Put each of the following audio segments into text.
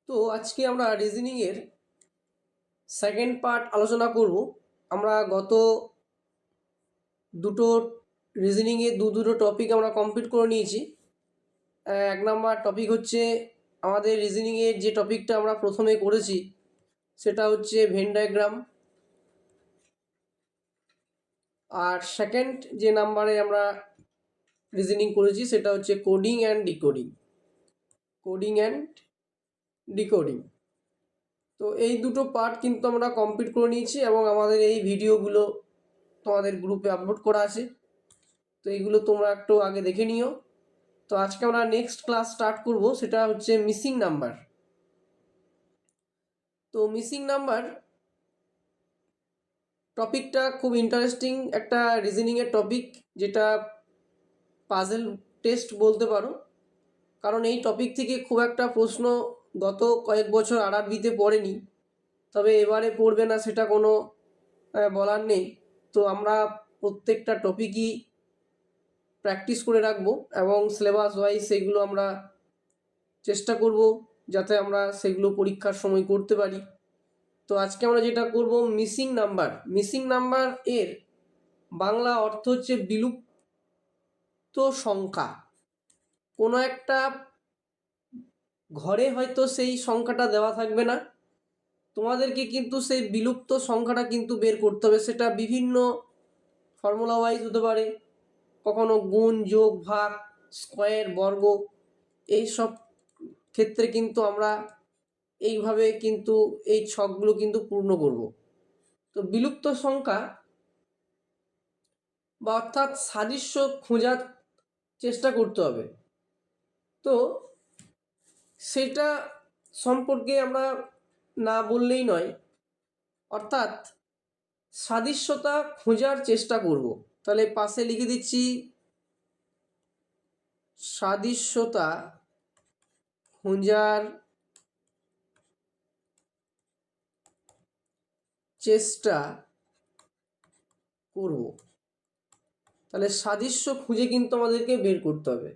তো আজকে আমরা রিজনিংয়ের সেকেন্ড পার্ট আলোচনা করব। আমরা গত দুটো রিজনিংয়ে দুটো টপিক আমরা কমপ্লিট করে নিয়েছি। এক নাম্বার টপিক হচ্ছে আমাদের রিজনিংয়ের যে টপিকটা আমরা প্রথমে করেছি সেটা হচ্ছে ভেন ডায়াগ্রাম। আর সেকেন্ড যে নাম্বারে আমরা রিজনিং করেছি সেটা হচ্ছে coding and decoding. Coding and decoding, তো এই দুটো পার্ট কিন্তু আমরা কমপ্লিট করে নিয়েছি এবং আমাদের এই ভিডিওগুলো তোমাদের গ্রুপে আপলোড করা আছে। তো এইগুলো তোমরা একটু আগে দেখে নিও। তো আজকে আমরা নেক্সট ক্লাস স্টার্ট করব, সেটা হচ্ছে মিসিং নাম্বার। তো মিসিং নাম্বার টপিকটা খুব ইন্টারেস্টিং একটা রিজনিংয়ের টপিক, যেটা পাজেল টেস্ট বলতে পারো। কারণ এই টপিক থেকে খুব একটা প্রশ্ন গত কয়েক বছর আরআরবিতে পড়েনি, তবে এবারে পড়বে না সেটা কোনো বলার নেই। তো আমরা প্রত্যেকটা টপিকই প্র্যাকটিস করে রাখবো এবং সিলেবাস ওয়াইজ সেগুলো আমরা চেষ্টা করব যাতে আমরা সেগুলো পরীক্ষার সময় করতে পারি। তো আজকে আমরা যেটা করব মিসিং নাম্বার। মিসিং নাম্বার এর বাংলা অর্থ হচ্ছে বিলুপ্ত সংখ্যা। কোনো একটা ঘরে হয়তো সেই সংখ্যাটা দেওয়া থাকবে না, তোমাদেরকে কিন্তু সেই বিলুপ্ত সংখ্যাটা কিন্তু বের করতে হবে। সেটা বিভিন্ন ফর্মুলা ওয়াইজ হতে পারে, কখনো গুণ, যোগ, ভাগ, স্কোয়ার, বর্গ, এই সব ক্ষেত্রে কিন্তু আমরা এইভাবে কিন্তু এই ছকগুলো কিন্তু পূর্ণ করব। তো বিলুপ্ত সংখ্যা বা অর্থাৎ সাদৃশ্য খোঁজার চেষ্টা করতে হবে। তো সেটা সম্পর্কে আমরা না বললেই নয়, অর্থাৎ সাদৃশ্যতা খোঁজার চেষ্টা করব। তাহলে পাশে লিখে দিচ্ছি সাদৃশ্যতা খোঁজার চেষ্টা করব। তাহলে সাদৃশ্য খুঁজে কিন্তু আমাদেরকে বের করতে হবে,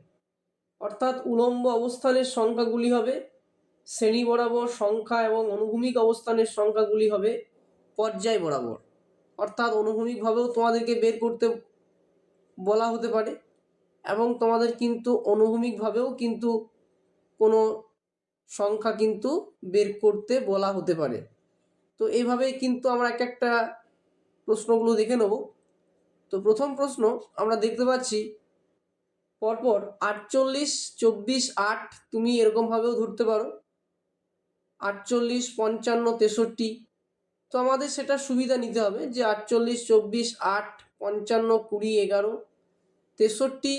অর্থাৎ উলম্ব অবস্থানের সংখ্যাগুলি হবে শ্রেণী বরাবর সংখ্যা এবং অনুভূমিক অবস্থানের সংখ্যাগুলি হবে পর্যায় বরাবর। অর্থাৎ অনুভূমিকভাবেও তোমাদেরকে বের করতে বলা হতে পারে এবং তোমাদের কিন্তু অনুভূমিকভাবেও কিন্তু কোনো সংখ্যা কিন্তু বের করতে বলা হতে পারে। তো এইভাবেই কিন্তু আমরা এক একটা প্রশ্নগুলো দেখে নেব। তো প্রথম প্রশ্ন আমরা দেখতে পাচ্ছি পরপর 48, 24, 8, তুমি এরকমভাবেও ধরতে পারো 48, 55, 63। তো আমাদের সেটা সুবিধা নিতে হবে যে 48, 24, 8, 55, 20, 11, 63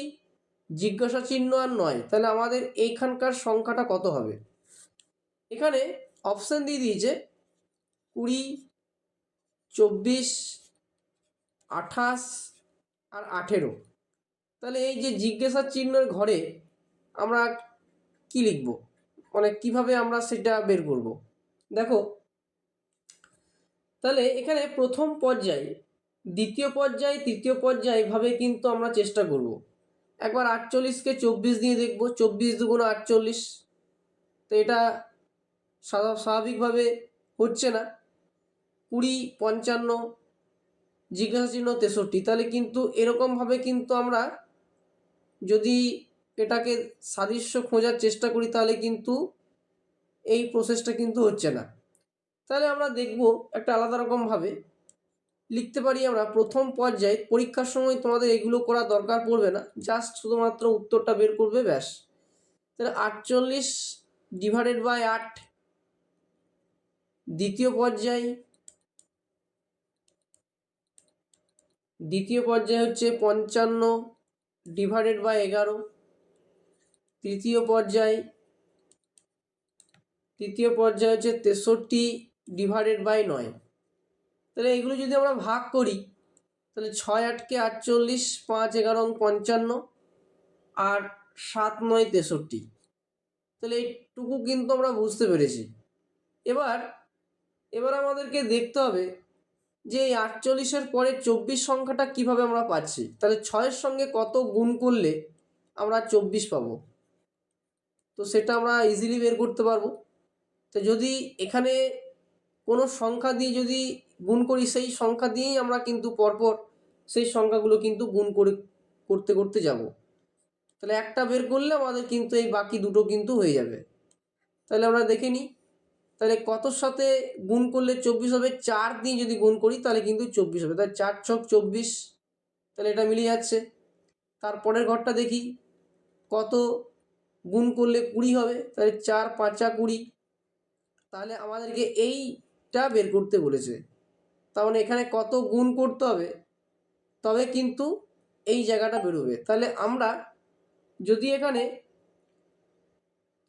জিজ্ঞাসা চিহ্ন আর 9। তাহলে আমাদের এইখানকার সংখ্যাটা কত হবে? এখানে অপশান দিয়ে দিয়েছে 20, 24, 28 আর 18। তাহলে এই যে জিজ্ঞাসা চিহ্নের ঘরে আমরা কি লিখব, মানে কিভাবে আমরা সেটা বের করব? দেখো, তাহলে এখানে প্রথম পর্যায়ে, দ্বিতীয় পর্যায়ে, তৃতীয় পর্যায়ে এভাবে কিন্তু আমরা চেষ্টা করব। একবার 48কে 24 দিয়ে দেখব, 24 দুগুণ 48। তো এটা স্বাভাবিকভাবে হচ্ছে না। 20, 55 জিজ্ঞাসা চিহ্ন 63। তাহলে কিন্তু এরকমভাবে কিন্তু আমরা যদি এটাকে সাদৃশ্য খোঁজার চেষ্টা করি তাহলে কিন্তু এই প্রসেসটা কিন্তু হচ্ছে না। তাহলে আমরা দেখব একটা আলাদা রকমভাবে লিখতে পারি। আমরা প্রথম পর্যায়ে পরীক্ষার সময় তোমাদের এগুলো করা দরকার পড়বে না, জাস্ট শুধুমাত্র উত্তরটা বের করবে, ব্যাস। তাহলে 48 ডিভাইডেড বাই 8। দ্বিতীয় পর্যায়ে হচ্ছে 55 ডিভাইডেড বাই 11। তৃতীয় পর্যায়ে হচ্ছে 63 ডিভাইডেড বাই 9। তাহলে এগুলো যদি আমরা ভাগ করি তাহলে 6 8কে 48, 5 11 55 আর 7 9 63। তাহলে এইটুকু কিন্তু আমরা বুঝতে পেরেছি। এবার আমাদেরকে দেখতে হবে যে এই 48-এর পরে 24 সংখ্যাটা কিভাবে আমরা পাচ্ছি। তাহলে 6-এর সঙ্গে কত গুণ করলে আমরা 24 পাবো, তো সেটা আমরা ইজিলি বের করতে পারবো। তো যদি এখানে কোনো সংখ্যা দিয়ে যদি গুণ করি, সেই সংখ্যা দিয়েই আমরা কিন্তু পরপর সেই সংখ্যাগুলো কিন্তু গুণ করতে করতে যাব। তাহলে একটা বের করলে আমাদের কিন্তু এই বাকি দুটো কিন্তু হয়ে যাবে। তাহলে আমরা দেখে নিই, তাহলে কতর সাথে গুণ করলে 24 হবে? 4 দিয়ে যদি গুণ করি তাহলে কিন্তু 24 হবে। তাহলে 4 ছক 24, তাহলে এটা মিলে যাচ্ছে। তারপরের ঘরটা দেখি, কত গুণ করলে 20 হবে? তাহলে 4 5 20। তাহলে আমাদেরকে এইটা বের করতে বলেছে। তার মানে এখানে কত গুণ করতে হবে তবে কিন্তু এই জায়গাটা বেরোবে। তাহলে আমরা যদি এখানে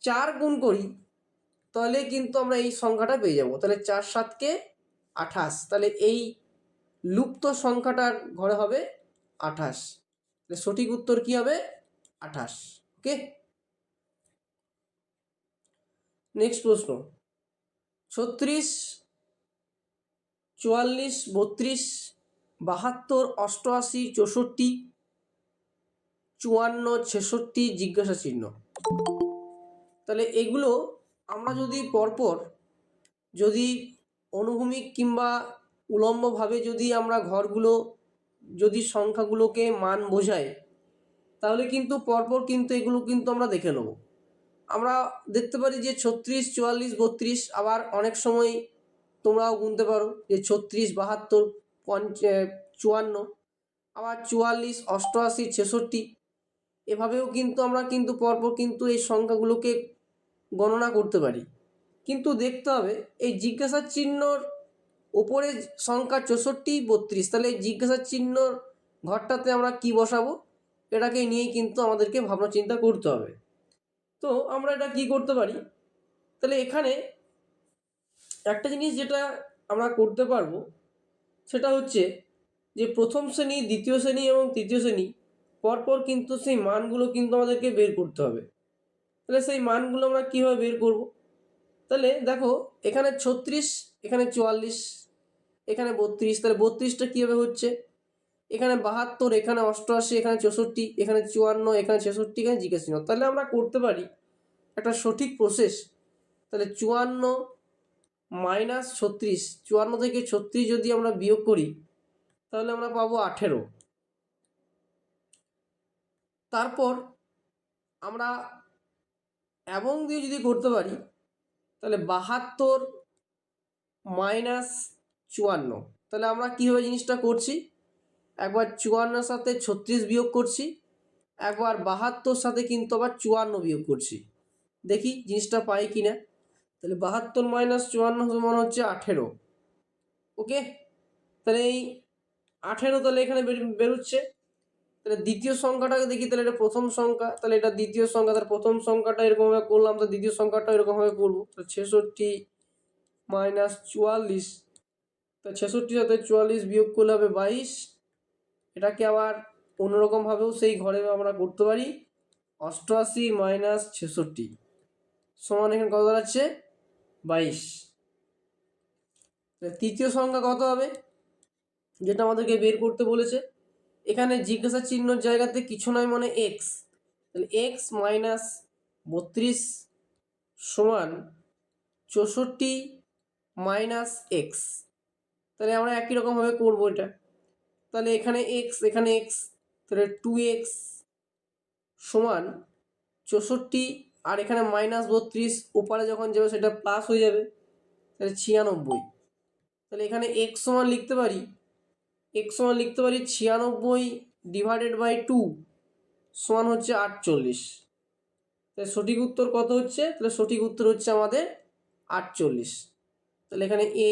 4 গুণ করি তাহলে কিন্তু আমরা এই সংখ্যাটা পেয়ে যাব। তাহলে 4 7 28, তাহলে এই লুপ্ত সংখ্যাটার ঘরে হবে 28। তাহলে সঠিক উত্তর কি হবে? 28। ওকে, নেক্সট প্রশ্ন, 36 44 32 72 88 64 54 66 জিজ্ঞাসা চিহ্ন। তাহলে এগুলো আমরা যদি পরপর যদি অনুভূমিক কিংবা উলম্বভাবে যদি আমরা ঘরগুলো যদি সংখ্যাগুলোকে মান বোঝাই তাহলে কিন্তু পরপর কিন্তু এগুলো কিন্তু আমরা দেখে নেব। আমরা দেখতে পারি যে 36 44 32, আবার অনেক সময় তোমরাও গুনতে পারো যে 36 72 54, আবার 44 88 66, এভাবেও কিন্তু আমরা কিন্তু পরপর কিন্তু এই সংখ্যাগুলোকে গণনা করতে পারি। কিন্তু দেখতে হবে এই জিজ্ঞাসা চিহ্নর ওপরে সংখ্যা 64 32, তাহলে এই জিজ্ঞাসা চিহ্নর ঘরটাতে আমরা কি বসাবো এটাকে নিয়েই কিন্তু আমাদেরকে ভাবনা চিন্তা করতে হবে। তো আমরা এটা কি করতে পারি, তাহলে এখানে একটা জিনিস যেটা আমরা করতে পারবো সেটা হচ্ছে যে প্রথম শ্রেণী, দ্বিতীয় শ্রেণী এবং তৃতীয় শ্রেণী পরপর কিন্তু সেই মানগুলো কিন্তু আমাদেরকে বের করতে হবে। তাহলে সেই মানগুলো আমরা কীভাবে বের করব? তাহলে দেখো এখানে 36, এখানে 44, এখানে 32, তাহলে 32টা কীভাবে হচ্ছে? এখানে 72, এখানে 88, এখানে 64, এখানে 54, এখানে 66, এখানে জিজ্ঞাসা চিহ্ন। তাহলে আমরা করতে পারি একটা সঠিক প্রসেস। তাহলে 54 মাইনাস 36, 54 থেকে 36 যদি আমরা বিয়োগ করি তাহলে আমরা পাবো 18। তারপর আমরা এবং দিয়ে যদি করতে পারি তাহলে 72 মাইনাস 54, তাহলে আমরা কীভাবে জিনিসটা করছি? একবার 54 সাথে 36 বিয়োগ করছি, একবার 72 সাথে কিন্তু আবার 54 বিয়োগ করছি, দেখি জিনিসটা পাই কি না। তাহলে 72 মাইনাস 54 সমান হচ্ছে 18। ওকে, তাহলে এই 18 তাহলে এখানে বেরোচ্ছে। তাহলে দ্বিতীয় সংখ্যাটাকে দেখি, তাহলে এটা প্রথম সংখ্যা, তাহলে এটা দ্বিতীয় সংখ্যা, তাহলে প্রথম সংখ্যাটা এরকমভাবে করলাম, তো দ্বিতীয় সংখ্যাটা এরকমভাবে করবো। তো 66 মাইনাস 44, তো 66 সাথে 44 বিয়োগ করলে হবে 22। এটাকে আবার অন্যরকমভাবেও সেই ঘরে আমরা করতে পারি, 88 মাইনাস 66 সমান এখানে কত দাঁড়াচ্ছে? 22। তৃতীয় সংখ্যা কত হবে যেটা আমাদেরকে বের করতে বলেছে? এখানে জিজ্ঞাসা চিহ্নর জায়গাতে কিছু নয় মানে এক্স, তাহলে এক্স মাইনাস 32 সমান 64 মাইনাস এক্স। তাহলে আমরা একই রকমভাবে করবো এটা। তাহলে এখানে এক্স, এখানে এক্স, তাহলে 2x সমান 64, আর এখানে মাইনাস 32 ওপারে যখন যাবে সেটা প্লাস হয়ে যাবে, তাহলে 96। তাহলে এখানে এক্স সমান লিখতে পারি 96 ডিভাইডেড বাই 2 সমান হচ্ছে 48। তাহলে সঠিক উত্তর কত হচ্ছে? তাহলে সঠিক উত্তর হচ্ছে আমাদের 48। তাহলে এখানে এ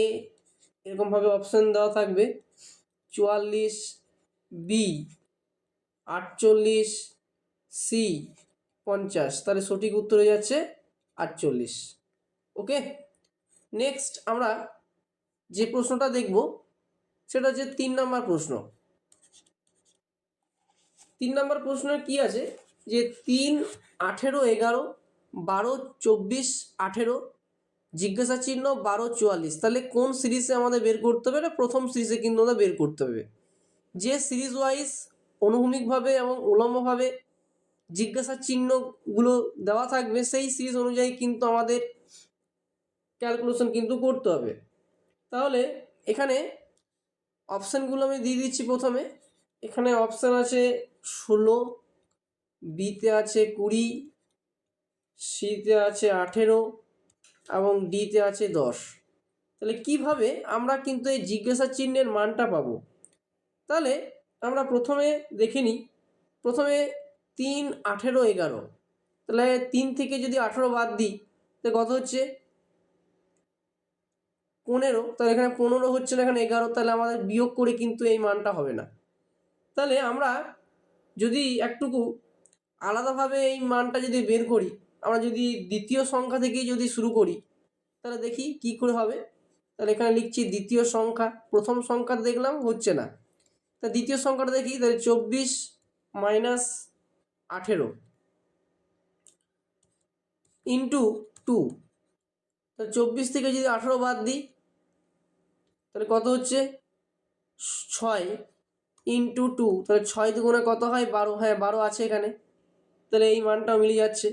এরকমভাবে অপশান দেওয়া থাকবে, 44 বি, 48 সি, 50। তাহলে সঠিক উত্তর হয়ে যাচ্ছে 48। ওকে, নেক্সট আমরা যে প্রশ্নটা দেখব সেটা হচ্ছে 3 নম্বর প্রশ্ন। 3 নম্বর প্রশ্নের কি আছে যে 3 18 11 12 24 18 জিজ্ঞাসা চিহ্ন 12 44, তাহলে কোন সিরিজে আমাদের বের করতে হবে? এটা প্রথম সিরিজে কিন্তু আমাদের বের করতে হবে। যে সিরিজ ওয়াইজ অনুভূমিকভাবে এবং উলম্বভাবে জিজ্ঞাসা চিহ্নগুলো দেওয়া থাকবে সেই সিরিজ অনুযায়ী কিন্তু আমাদের ক্যালকুলেশন কিন্তু করতে হবে। তাহলে এখানে অপশানগুলো আমি দিয়ে দিচ্ছি। প্রথমে এখানে অপশান আছে 16, বিতে আছে 20, সিতে আছে 18 এবং ডিতে আছে 10। তাহলে কিভাবে আমরা কিন্তু এই জিজ্ঞাসা চিহ্নের মানটা পাবো? তাহলে আমরা প্রথমে দেখে নিই। প্রথমে 3, 18, 11। তাহলে 3 থেকে যদি 18 বাদ দিই তাহলে কত হচ্ছে? 15। তাহলে এখানে 15 হচ্ছে না, এখানে 11। তাহলে আমাদের বিয়োগ করে কিন্তু এই মানটা হবে না। তাহলে আমরা যদি একটুকু আলাদাভাবে এই মানটা যদি বের করি, আমরা যদি দ্বিতীয় সংখ্যা থেকেই যদি শুরু করি তাহলে দেখি কি করে হবে। তাহলে এখানে লিখছি দ্বিতীয় সংখ্যা। প্রথম সংখ্যা দেখলাম হচ্ছে না, তা দ্বিতীয় সংখ্যাটা দেখি। তাহলে 24 মাইনাস 18 ইন্টু 2। তাহলে 24 থেকে যদি 18 বাদ দিই তাহলে কত হচ্ছে? 6 ইন্টু 2। তাহলে 6 দুগুণে কত হয়? 12। হ্যাঁ, 12 আছে এখানে। তাহলে এই মানটাও মিলে যাচ্ছে।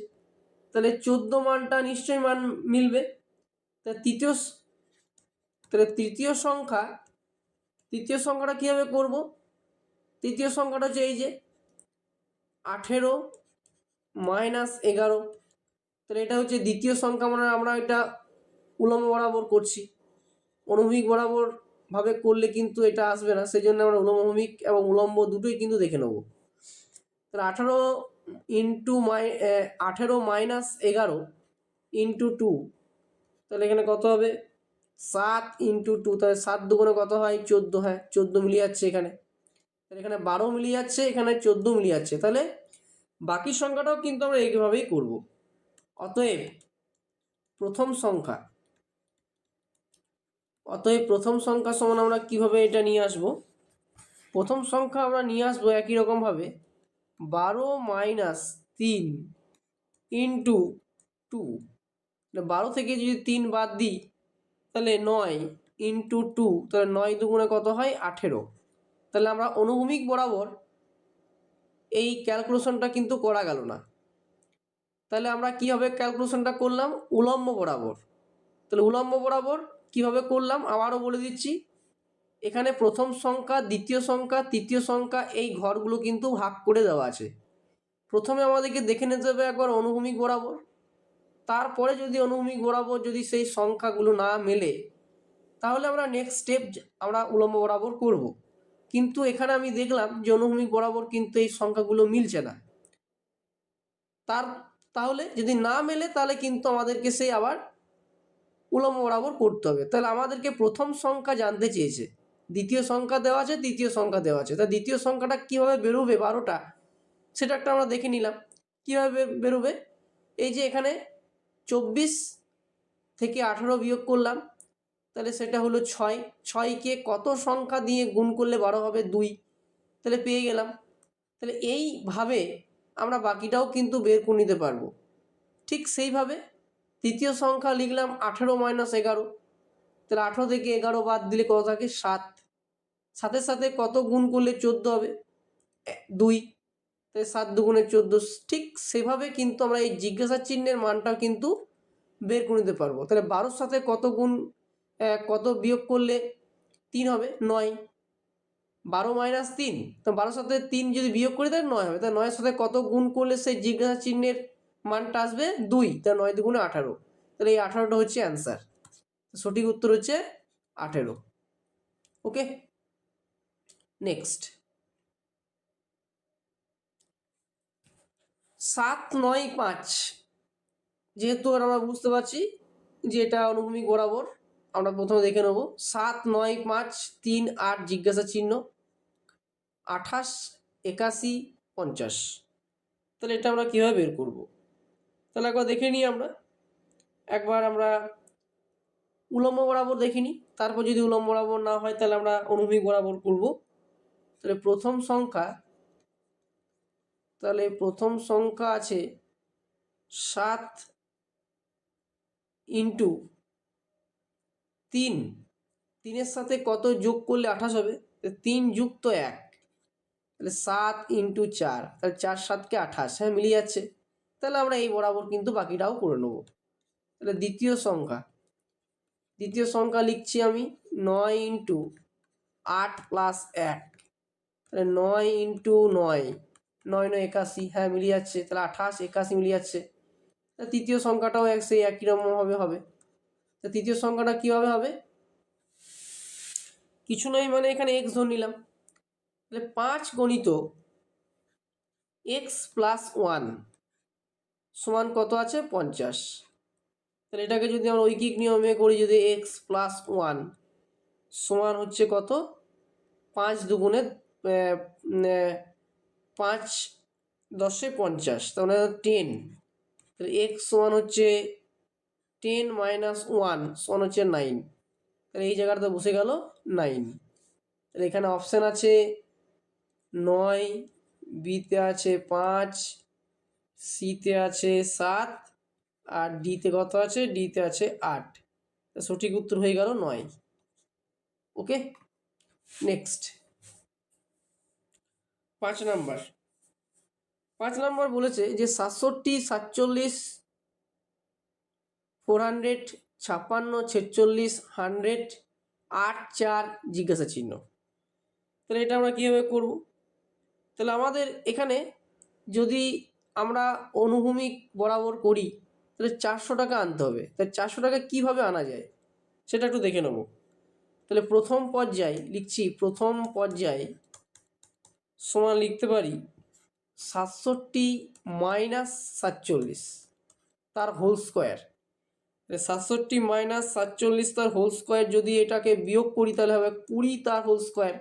তাহলে 14 মানটা নিশ্চয়ই মান মিলবে। তাহলে তৃতীয় সংখ্যাটা কীভাবে করব? তৃতীয় সংখ্যাটা হচ্ছে এই যে 18 মাইনাস 11। তাহলে এটা হচ্ছে দ্বিতীয় সংখ্যা, মানে আমরা এটা উলম্ব বরাবর করছি। অনুভূমিক বরাবর ভাবে করলে কিন্তু এটা আসবে না, সেই জন্য আমরা অনুভূমিক এবং উলম্ব দুটোই কিন্তু দেখে নেব। তাহলে 18 মাইনাস 11 ইন্টু 2। তাহলে এখানে কত হবে? 7 ইন্টু 2। তাহলে 7 দুগুণে কত হয়? 14। হ্যাঁ, 14 মিলিয়ে যাচ্ছে এখানে। তাহলে এখানে 12 মিলিয়ে যাচ্ছে, এখানে 14 মিলিয়ে যাচ্ছে। তাহলে বাকি সংখ্যাটাও কিন্তু আমরা এইভাবেই করব। অতএব প্রথম সংখ্যা সমান আমরা কিভাবে এটা নিয়ে আসব? প্রথম সংখ্যা আমরা নিয়ে আসবো একই রকমভাবে 12 মাইনাস 3 ইন্টু 2। 12 থেকে যদি 3 বাদ দিই তাহলে 9 ইন্টু 2। তাহলে 9 দুগুণে কত হয়? 18। তাহলে আমরা অনুভূমিক বরাবর এই ক্যালকুলেশনটা কিন্তু করা গেল না। তাহলে আমরা কীভাবে ক্যালকুলেশনটা করলাম? উলম্ব বরাবর। তাহলে উলম্ব বরাবর কিভাবে করলাম আবারও বলে দিচ্ছি। এখানে প্রথম সংখ্যা, দ্বিতীয় সংখ্যা, তৃতীয় সংখ্যা এই ঘরগুলো কিন্তু ভাগ করে দেওয়া আছে। প্রথমে আমাদেরকে দেখে নিতে হবে একবার অনুভূমিক বরাবর। তারপরে যদি অনুভূমিক বরাবর যদি সেই সংখ্যাগুলো না মেলে তাহলে আমরা নেক্সট স্টেপ আমরা উলম্ব বরাবর করব। কিন্তু এখানে আমি দেখলাম যে অনুভূমিক বরাবর কিন্তু এই সংখ্যাগুলো মিলছে না। তাহলে যদি না মেলে তাহলে কিন্তু আমাদেরকে সেই আবার উলম্ব বরাবর করতে হবে। তাহলে আমাদেরকে প্রথম সংখ্যা জানতে চেয়েছে, দ্বিতীয় সংখ্যা দেওয়া আছে, তৃতীয় সংখ্যা দেওয়া আছে। তা দ্বিতীয় সংখ্যাটা কীভাবে বেরোবে 12টা, সেটা একটা আমরা দেখে নিলাম কীভাবে বেরোবে। এই যে এখানে 24 থেকে 18 বিয়োগ করলাম, তাহলে সেটা হলো 6। 6কে কত সংখ্যা দিয়ে গুণ করলে 12 হবে? 2। তাহলে পেয়ে গেলাম। তাহলে এইভাবে আমরা বাকিটাও কিন্তু বের করে নিতে পারবো। ঠিক সেইভাবে তৃতীয় সংখ্যা লিখলাম 18 মাইনাস 11। তাহলে 18 থেকে 11 বাদ দিলে কত থাকে? 7। 7-এর সাথে কত গুণ করলে 14 হবে? 2। তাহলে 7 দুগুণে 14। ঠিক সেভাবে কিন্তু আমরা এই জিজ্ঞাসা চিহ্নের মানটাও কিন্তু বের করে নিতে পারবো। তাহলে 12-র সাথে কত বিয়োগ করলে 3 হবে? 9। 12 মাইনাস 3, তো 12-র সাথে 3 যদি বিয়োগ করি তাহলে 9 হবে। তাহলে 9-এর সাথে কত গুণ করলে সেই জিজ্ঞাসা চিহ্নের মানটা আসবে? 2। তাহলে 9 দুগুণে 18। তাহলে এই 18টা হচ্ছে অ্যান্সার। সঠিক উত্তর হচ্ছে 18। ওকে, নেক্সট 7, 9, 5। যেহেতু আমরা বুঝতে পারছি যে এটা অনুভূমিক বরাবর, আমরা প্রথমে দেখে নেব 7, 9, 5, 3, 8 জিজ্ঞাসা চিহ্ন, 28, 81, 50। তাহলে এটা আমরা কীভাবে বের করব? তাহলে একবার দেখে নিই একবার আমরা উলম্ব বরাবর দেখে নিই। তারপর যদি উলম্ব বরাবর না হয় তাহলে আমরা অনুভূমিক বরাবর করব। তাহলে প্রথম সংখ্যা আছে 7 ইন্টু 3। 3-এর সাথে কত যোগ করলে 28 হবে? 3 যুক্ত 1। তাহলে 7 ইন্টু 4। তাহলে 4 7-কে 28। হ্যাঁ, মিলিয়ে যাচ্ছে। তাহলে আমরা এই বরাবর কিন্তু বাকিটাও করে নেব। তাহলে দ্বিতীয় সংখ্যা দ্বিতীয় সংখ্যা লিখছি আমি 9 ইন্টু 8 প্লাস 1, তাহলে 9 ইন্টু 9, 9 9 81, হ্যাঁ মিলিয়ে যাচ্ছে, তাহলে 28 81 মিলিয়ে যাচ্ছে। তৃতীয় সংখ্যাটাও সেই একই রকমভাবে হবে। তো তৃতীয় সংখ্যাটা কীভাবে হবে, কিছু নয় মানে এখানে এক্স ধরে নিলাম, তাহলে 5 গণিত এক্স প্লাস 1 সমান কত আছে 50। তাহলে এটাকে যদি আমরা ঐকিক নিয়মে করি, যদি এক্স প্লাস 1 সমান হচ্ছে কত 5 দুগুণে 5 10 50, তাহলে 10, তাহলে এক্স সমান হচ্ছে 10 মাইনাস 1 সমান হচ্ছে 9, তাহলে এই জায়গাটাতে বসে গেল 9। তাহলে এখানে অপশান আছে 9, বিতে আছে 5, সিতে আছে 7, আর ডিতে কত আছে, ডিতে আছে 8। সঠিক উত্তর হয়ে গেল 9। ওকে, নেক্সট 5 নাম্বার বলেছে যে 67 47 400 56 46 100 8 4 জিজ্ঞাসা চিহ্ন। তাহলে এটা আমরা কীভাবে করব, তাহলে আমাদের এখানে যদি আমরা অনুভূমিক বরাবর করি তাহলে 400 টাকা আনতে হবে। তাহলে 400 টাকা কীভাবে আনা যায় সেটা একটু দেখে নেব। তাহলে প্রথম পর্যায়ে লিখছি, প্রথম পর্যায়ে সমান লিখতে পারি 67 মাইনাস 47 তার হোল স্কোয়ার। 67 মাইনাস 47 তার হোল স্কোয়ার, যদি এটাকে বিয়োগ করি তাহলে হবে 20 তার হোল স্কোয়ার।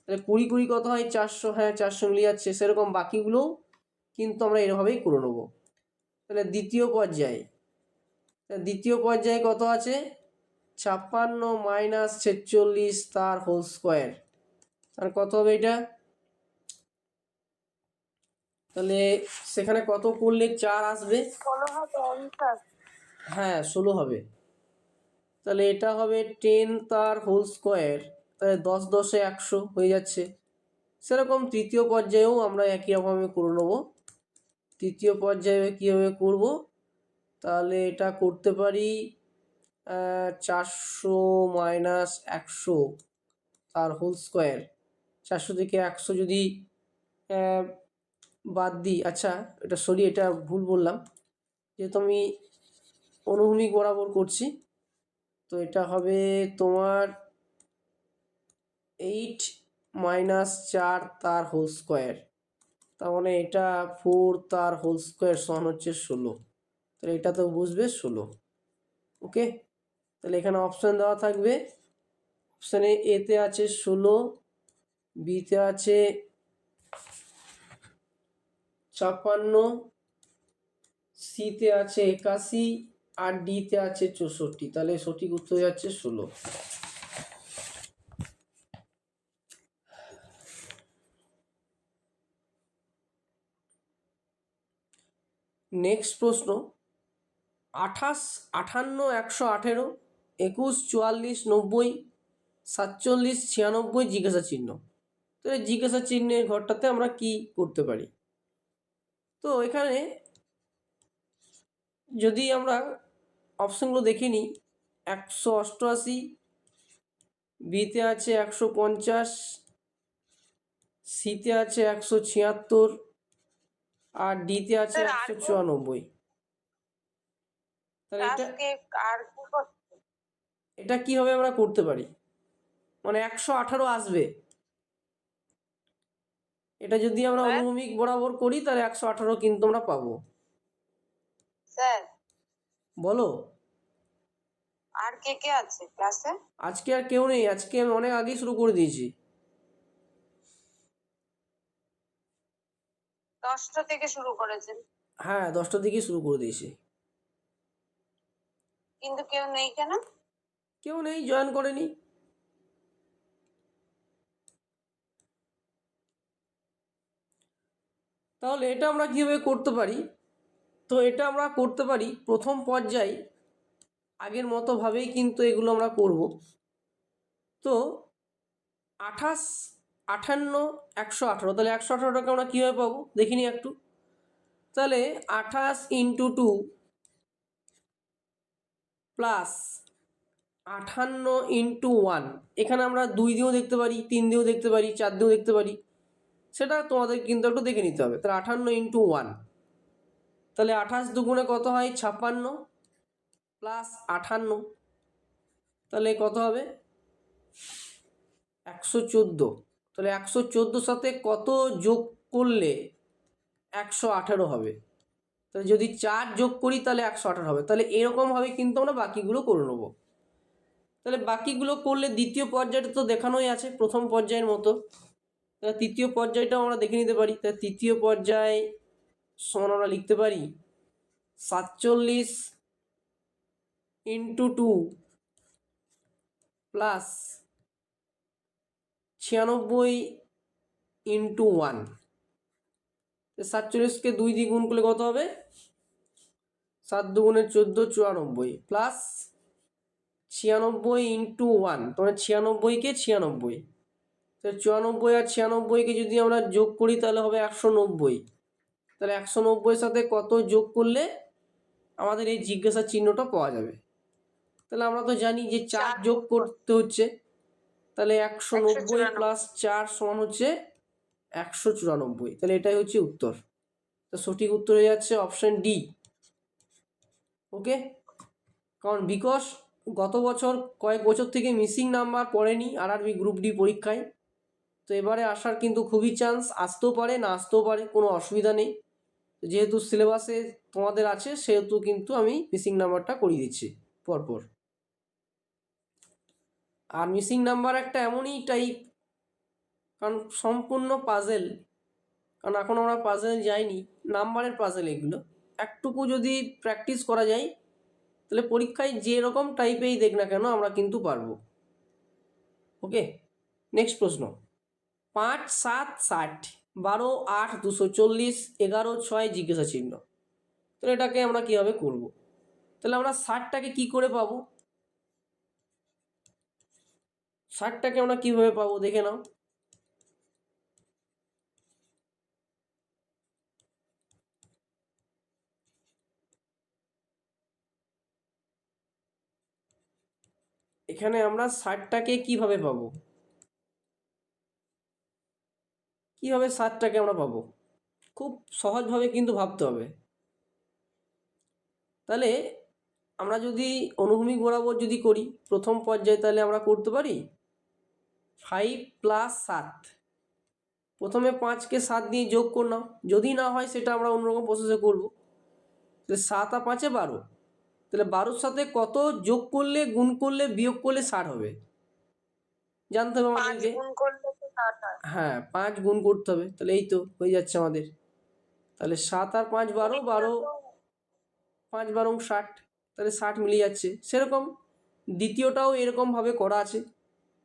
তাহলে 20 20 কত হয় 400, হ্যাঁ 400 মিলে যাচ্ছে। সেরকম বাকিগুলোও কিন্তু আমরা এভাবেই করে নেব। তাহলে দ্বিতীয় পর্যায়ে কত আছে 56 মাইনাস 46 তার হোল স্কোয়ার, আর কত হবে এটা, তাহলে সেখানে কত করলে 4 আসবে, হ্যাঁ 16 হবে। তাহলে এটা হবে 10 তার হোল স্কোয়ার, তাহলে 10 10 100 হয়ে যাচ্ছে। সেরকম তৃতীয় পর্যায়েও আমরা একই রকমভাবে করে নেব। তৃতীয় পর্যায়ে কীভাবে করব, তাহলে এটা করতে পারি 400 মাইনাস 100 তার হোল স্কোয়ার। 400 থেকে 100 যদি বাদ দিই, আচ্ছা এটা সরি, এটা ভুল বললাম, যেহেতু আমি অনুভূমিক বরাবর করছি, তো এটা হবে তোমার 8 মাইনাস 4 তার হোল স্কোয়ার, তার মানে এটা 4 তার হোল স্কোয়ার সমান হচ্ছে 16। তাহলে এটা তো বুঝবে 16। ওকে, তাহলে এখানে অপশান দেওয়া থাকবে, অপশানে এতে আছে 16, বিতে আছে 56, সিতে আছে 81, আর ডিতে আছে 64। তাহলে সঠিক উত্তর হয়ে যাচ্ছে 16। নেক্সট প্রশ্ন 28 58 118 21 44 90 47 96 জিজ্ঞাসা চিহ্ন। তো এই জিজ্ঞাসা চিহ্নের ঘরটাতে আমরা কি করতে পারি, তো এখানে যদি আমরা অপশানগুলো দেখে নিই, 188, বিতে আছে 150, সিতে আছে 176, আর ডিতে আছে 194। তাহলে এটা কিভাবে আমরা করতে পারি, মানে 118 আসবে, এটা যদি আমরা অনুভূমিক বরাবর করি তাহলে 118 কিন্তু আমরা পাবো। স্যার বলো, আর কে কে আছে ক্লাসে? আজকে আর কেউ নেই, আজকে আমি অনেক আগেই শুরু করে দিয়েছি। 10টা থেকে শুরু করেছেন? হ্যাঁ 10টা থেকে শুরু করে দিয়েছি। কিন্তু কেউ নেই কেন? কেউ নেই, জয়েন করেনি। তাহলে এটা আমরা কীভাবে করতে পারি, তো এটা আমরা করতে পারি প্রথম পর্যায়ে আগের মতোভাবেই কিন্তু এগুলো আমরা করব। তো 28 58 118, তাহলে 118 টাকা আমরা কীভাবে পাবো দেখিনি একটু। তাহলে 28 × 2 প্লাস 58 × 1, এখানে আমরা 2 দিয়েও দেখতে পারি, 3 দিয়েও দেখতে পারি, 4 দিয়েও দেখতে পারি, সেটা তোমাদের কিন্তু একটু দেখে নিতে হবে। তাহলে 58 × 1, তাহলে 28 দুগুণে কত হয় 56 প্লাস 58, তাহলে কত হবে 114। তাহলে 114 সাথে কত যোগ করলে 118 হবে? তাহলে যদি 4 যোগ করি তাহলে 118 হবে। তাহলে এরকমভাবে কিন্তু আমরা বাকিগুলো করে নেবো। তাহলে বাকিগুলো করলে দ্বিতীয় পর্যায়টা তো দেখানোই আছে প্রথম পর্যায়ের মতো, তাহলে তৃতীয় পর্যায়টাও আমরা দেখে নিতে পারি। তাহলে তৃতীয় পর্যায় সমান আমরা লিখতে পারি 47 × 2 প্লাস 96 × 1। 47কে 2 দিয়ে গুণ করলে কত হবে 7 দুগুণে 14, 94 প্লাস 96 × 1, তোমার 96কে 96, তাহলে 94 আর 96কে যদি আমরা যোগ করি তাহলে হবে 190। তাহলে 190 সাথে কত যোগ করলে আমাদের এই জিজ্ঞাসা চিহ্নটা পাওয়া যাবে? তাহলে আমরা তো জানি যে 4 যোগ করতে হচ্ছে, তাহলে 190 প্লাস 4 সমান হচ্ছে 194। তাহলে এটাই হচ্ছে উত্তর। তো সঠিক উত্তর হয়ে যাচ্ছে অপশন ডি। ওকে, কারণ বিকজ গত বছর কয়েক বছর থেকে মিসিং নাম্বার পড়েনি আরআরবি গ্রুপ ডি পরীক্ষায়, তো এবারে আসার কিন্তু খুবই চান্স, আসতেও পারে না আসতেও পারে, কোনো অসুবিধা নেই। যেহেতু সিলেবাসে তোমাদের আছে সেহেতু কিন্তু আমি মিসিং নাম্বারটা করিয়ে দিচ্ছি পরপর। আর মিসিং নাম্বার একটা এমনই টাইপ, কারণ সম্পূর্ণ পাজেল, কারণ এখন আমরা পাজেল যাইনি, নাম্বারের পাজেল এগুলো, একটুকু যদি প্র্যাকটিস করা যায় তাহলে পরীক্ষায় যেরকম টাইপেই দেখ না কেন আমরা কিন্তু পারবো। ওকে, নেক্সট প্রশ্ন। 5, 7, 60, 12, 8, 240, 11, 6 জিজ্ঞাসা চিহ্ন। তাহলে এটাকে আমরা কীভাবে করব? তাহলে আমরা 60টাকে কী করে পাবো? 60টাকে আমরা কীভাবে পাবো দেখে নাও। এখানে আমরা 60টাকে কীভাবে পাবো? কীভাবে 60টাকে আমরা পাবো? খুব সহজভাবে কিন্তু ভাবতে হবে। তাহলে আমরা যদি অনুভূমিক বরাবর যদি করি প্রথম পর্যায়ে, তাহলে আমরা করতে পারি 5 + 7। প্রথমে 5কে 7 দিয়ে যোগ করলাম, যদি না হয় সেটা আমরা অন্যরকম প্রসেসে করব। তাহলে 7 আর 5 12, তাহলে 12-র সাথে কত যোগ করলে, গুণ করলে, বিয়োগ করলে 60 হবে জানতে হবে আমাদেরকে। হ্যাঁ, 5 গুণ করতে হবে, তাহলে এই তো হয়ে যাচ্ছে আমাদের। তাহলে 7 আর 5 12, 12 5 12 60, তাহলে 60 মিলে যাচ্ছে। সেরকম দ্বিতীয়টাও এরকমভাবে করা আছে,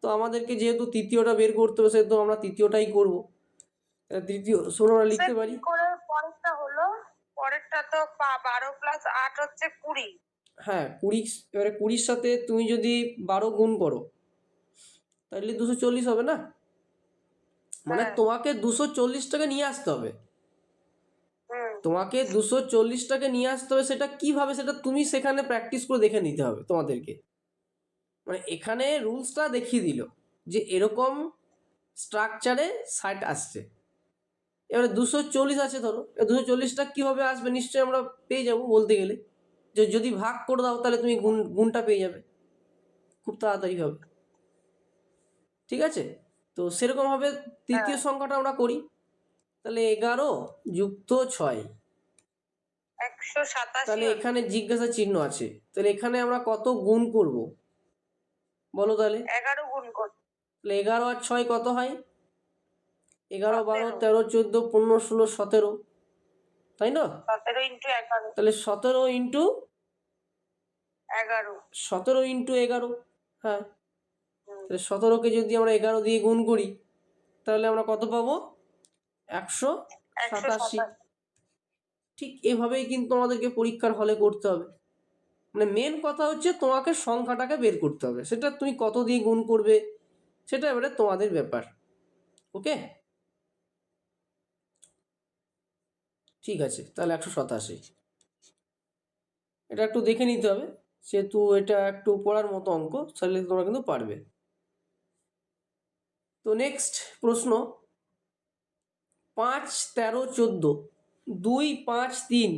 তো আমাদেরকে যেহেতু তৃতীয়টা বের করতে হবে সেহেতু আমরা তৃতীয়টাই করব। তৃতীয় শোনো আমরা লিখতে পারি, পরেরটা হলো, পরেরটা তো 12 + 8 হচ্ছে 20। হ্যাঁ 20, এবারে 20-র সাথে তুমি যদি 12 গুণ করো তাহলে 240 হবে না? মানে তোমাকে 240টাকে নিয়ে আসতে হবে, তোমাকে 240টাকে নিয়ে আসতে হবে। সেটা কিভাবে, সেটা তুমি সেখানে প্র্যাকটিস করে দেখে নিতে হবে তোমাদেরকে। মানে এখানে রুলসটা দেখিয়ে দিল যে এরকম স্ট্রাকচারে 60 আসছে। এবারে 240 আছে ধরো, 240টা কীভাবে আসবে নিশ্চয়ই আমরা পেয়ে যাব বলতে গেলে, যে যদি ভাগ করে দাও তাহলে তুমি গুণটা পেয়ে যাবে খুব তাড়াতাড়ি হবে। ঠিক আছে, তো সেরকমভাবে তৃতীয় সংখ্যাটা আমরা করি। তাহলে 11 যুক্ত 6, 187। তাহলে এখানে জিজ্ঞাসা চিহ্ন আছে, তাহলে এখানে আমরা কত গুণ করব বলো তাহলে? 11 গুণ কর। তাহলে 11 আর 6 কত হয়? 11 12 13 14 15 16 17, তাই না? 17 × 11, তাহলে 17 × 11, 17 × 11, হ্যাঁ। তাহলে 17কে যদি আমরা 11 দিয়ে গুণ করি তাহলে আমরা কত পাবো 187। ঠিক এভাবেই কিন্তু আমাদেরকে পরীক্ষার হলে করতে হবে। মানে মেন কথা হচ্ছে তোমাকে সংখ্যাটাকে বের করতে হবে, সেটা তুমি কত দিয়ে গুণ করবে সেটা এবারে তোমাদের ব্যাপার। ওকে, ঠিক আছে, তাহলে 187 এটা একটু দেখে নিতে হবে সেহেতু এটা একটু পড়ার মতো অঙ্ক, তাহলে তোমরা কিন্তু পারবে। তো নেক্সট প্রশ্ন, 5, 13, 14, 2, 5, 3,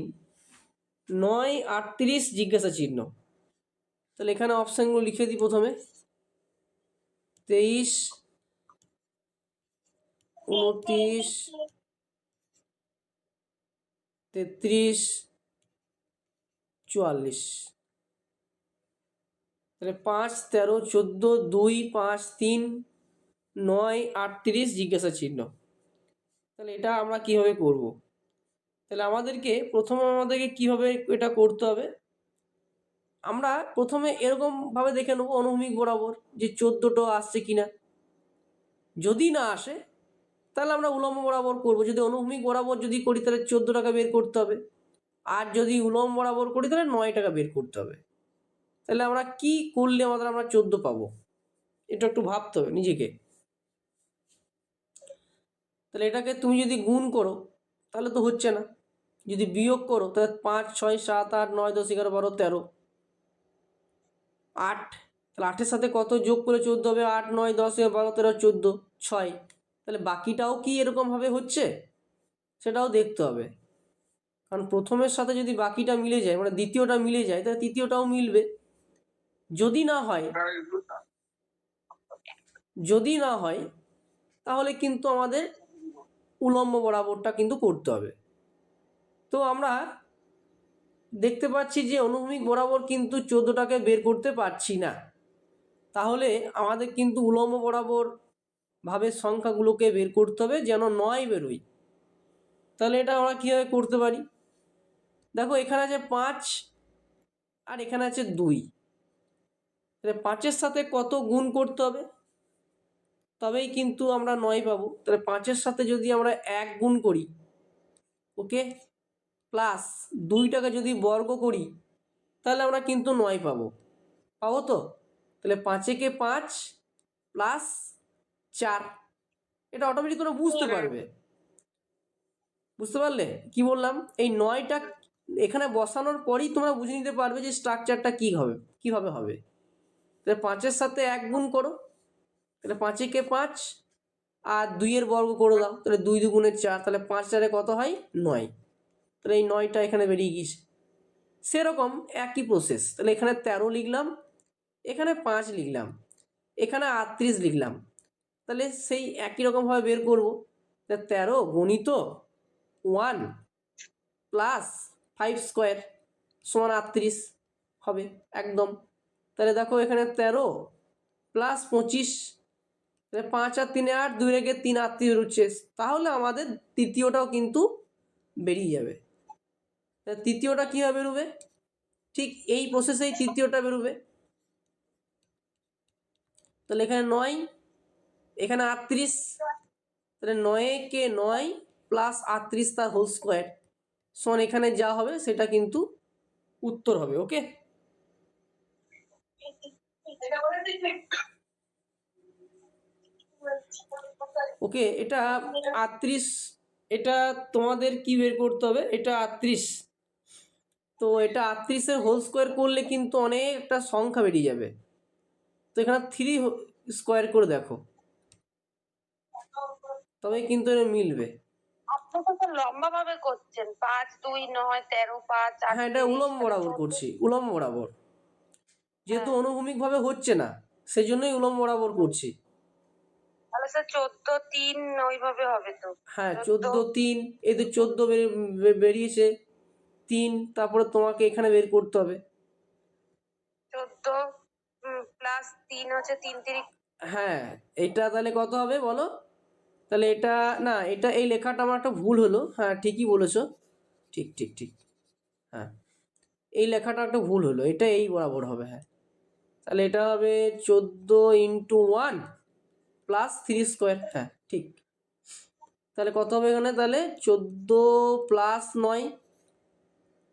9, 38 জিজ্ঞাসা চিহ্ন। তাহলে এখানে অপশানগুলো লিখে দিই প্রথমে। 23, 29, 33, 44। তাহলে 5, 13, 14, 2, 5, 3, 9, 38 জিজ্ঞাসা চিহ্ন। তাহলে এটা আমরা কিভাবে করব? তাহলে আমাদেরকে কিভাবে এটা করতে হবে? আমরা প্রথমে এরকমভাবে দেখে নেবো অনুভূমিক বরাবর যে 14টা আসছে কিনা। যদি না আসে তাহলে আমরা উলম্ব বরাবর করব। যদি অনুভূমিক বরাবর যদি করি তাহলে 14 টাকা বের করতে হবে, আর যদি উলম্ব বরাবর করি তাহলে 9 টাকা বের করতে হবে। তাহলে আমরা কি করলে আমরা 14 পাবো, এটা একটু ভাবতে হবে নিজেকে। তাহলে এটাকে তুমি যদি গুণ করো তাহলে তো হচ্ছে না, যদি বিয়োগ করো তাহলে 5, 6, 7, 8, 9, 10, 11, 12, 13, 8। তাহলে 8-এর সাথে কত যোগ করে 14 হবে? 8, 9, 10, 12, 13, 14, 6। তাহলে বাকিটাও কি এরকমভাবে হচ্ছে সেটাও দেখতে হবে, কারণ প্রথমের সাথে যদি বাকিটা মিলে যায়, মানে দ্বিতীয়টা মিলে যায়, তাহলে তৃতীয়টাও মিলবে। যদি না হয় তাহলে কিন্তু আমাদের উলম্ব বরাবরটা কিন্তু করতে হবে। তো আমরা দেখতে পাচ্ছি যে অনুভূমিক বরাবর কিন্তু 14টাকে বের করতে পারছি না, তাহলে আমাদের কিন্তু উলম্ব বরাবর ভাবে সংখ্যাগুলোকে বের করতে হবে যেন 9 বেরোয়। তাহলে এটা আমরা কীভাবে করতে পারি? দেখো এখানে আছে 5 আর এখানে আছে 2, তাহলে 5-এর সাথে কত গুণ করতে হবে তবেই কিন্তু আমরা 9 পাবো। তাহলে 5-এর সাথে যদি আমরা 1 গুণ করি, ওকে, প্লাস 2টাকে যদি বর্গ করি তাহলে আমরা কিন্তু 9 পাবো তো। তাহলে 5-একে 5 প্লাস 4, এটা অটোমেটিক তোমরা বুঝতে পারবে। বুঝতে পারলে কি বললাম? এই 9টা এখানে বসানোর পরেই তোমরা বুঝে নিতে পারবে যে স্ট্রাকচারটা কীভাবে হবে। তাহলে 5-এর সাথে 1 গুণ করো, তাহলে 5-একে 5 আর 2-এর বর্গ করে দাও, তাহলে 2 2 4, তাহলে 5 4-এ কত হয়? 9। তাহলে এই 9টা এখানে বেরিয়ে গিয়েছে। সেরকম একই প্রসেস, তাহলে এখানে 13 লিখলাম, এখানে 5 লিখলাম, এখানে 38 লিখলাম, তাহলে সেই একই রকমভাবে বের করবো। 13 গণিত 1 প্লাস 5 স্কোয়ার সমান 38 হবে একদম। তাহলে দেখো এখানে 13 প্লাস 25, তাহলে 5 আর 3 8, 2 রেখে 3 38 বেরোচ্ছে, তাহলে আমাদের তৃতীয়টাও কিন্তু বেরিয়ে যাবে। তাহলে তৃতীয়টা কীভাবে বেরোবে? ঠিক এই প্রসেসেই তৃতীয়টা বেরোবে। তাহলে এখানে 9, এখানে 38, তাহলে 9-কে 9 প্লাস 38 তার হোল স্কোয়ার সমান এখানে যা হবে সেটা কিন্তু উত্তর হবে। ওকে, ওকে, এটা 38, এটা তোমাদের কি বের করতে হবে? এটা 38, তো এটা 38-এর হোল স্কোয়ার করলে কিন্তু অনেক একটা সংখ্যা বেরিয়ে যাবে। তো এখানে 3 স্কোয়ার করে দেখো, তবে কিন্তু এটা মিলবে। আপনি তো লম্বা ভাবে করছেন, 5 2 9 13 5 হ্যাঁ, এটা 38 উলম্ব তাহলে বরাবর 14। করছি, উলম্ব বরাবর, যেহেতু হ্যাঁ, অনুভূমিক ভাবে হচ্ছে না সেই জন্যই উলম্ব বরাবর করছি। তাহলে স্যার 14 3 ওইভাবে হবে তো। হ্যাঁ, 14 14 3, এই তো 14 বেরিয়েছে 3, তারপরে তোমাকে এখানে বের করতে হবে। 14 প্লাস 3 হচ্ছে 3 3। হ্যাঁ, এটা তাহলে কত হবে বলো? তাহলে এটা না, এটা এই লেখাটা আমার একটা ভুল হলো। হ্যাঁ, ঠিকই বলেছো, ঠিক ঠিক ঠিক। হ্যাঁ, এই লেখাটা একটা ভুল হলো, এটা এই বরাবর হবে। হ্যাঁ, তাহলে এটা হবে 14 × 1 প্লাস 3 স্কোয়ার। হ্যাঁ ঠিক। তাহলে কত হবে এখানে? তাহলে 14 প্লাস 9,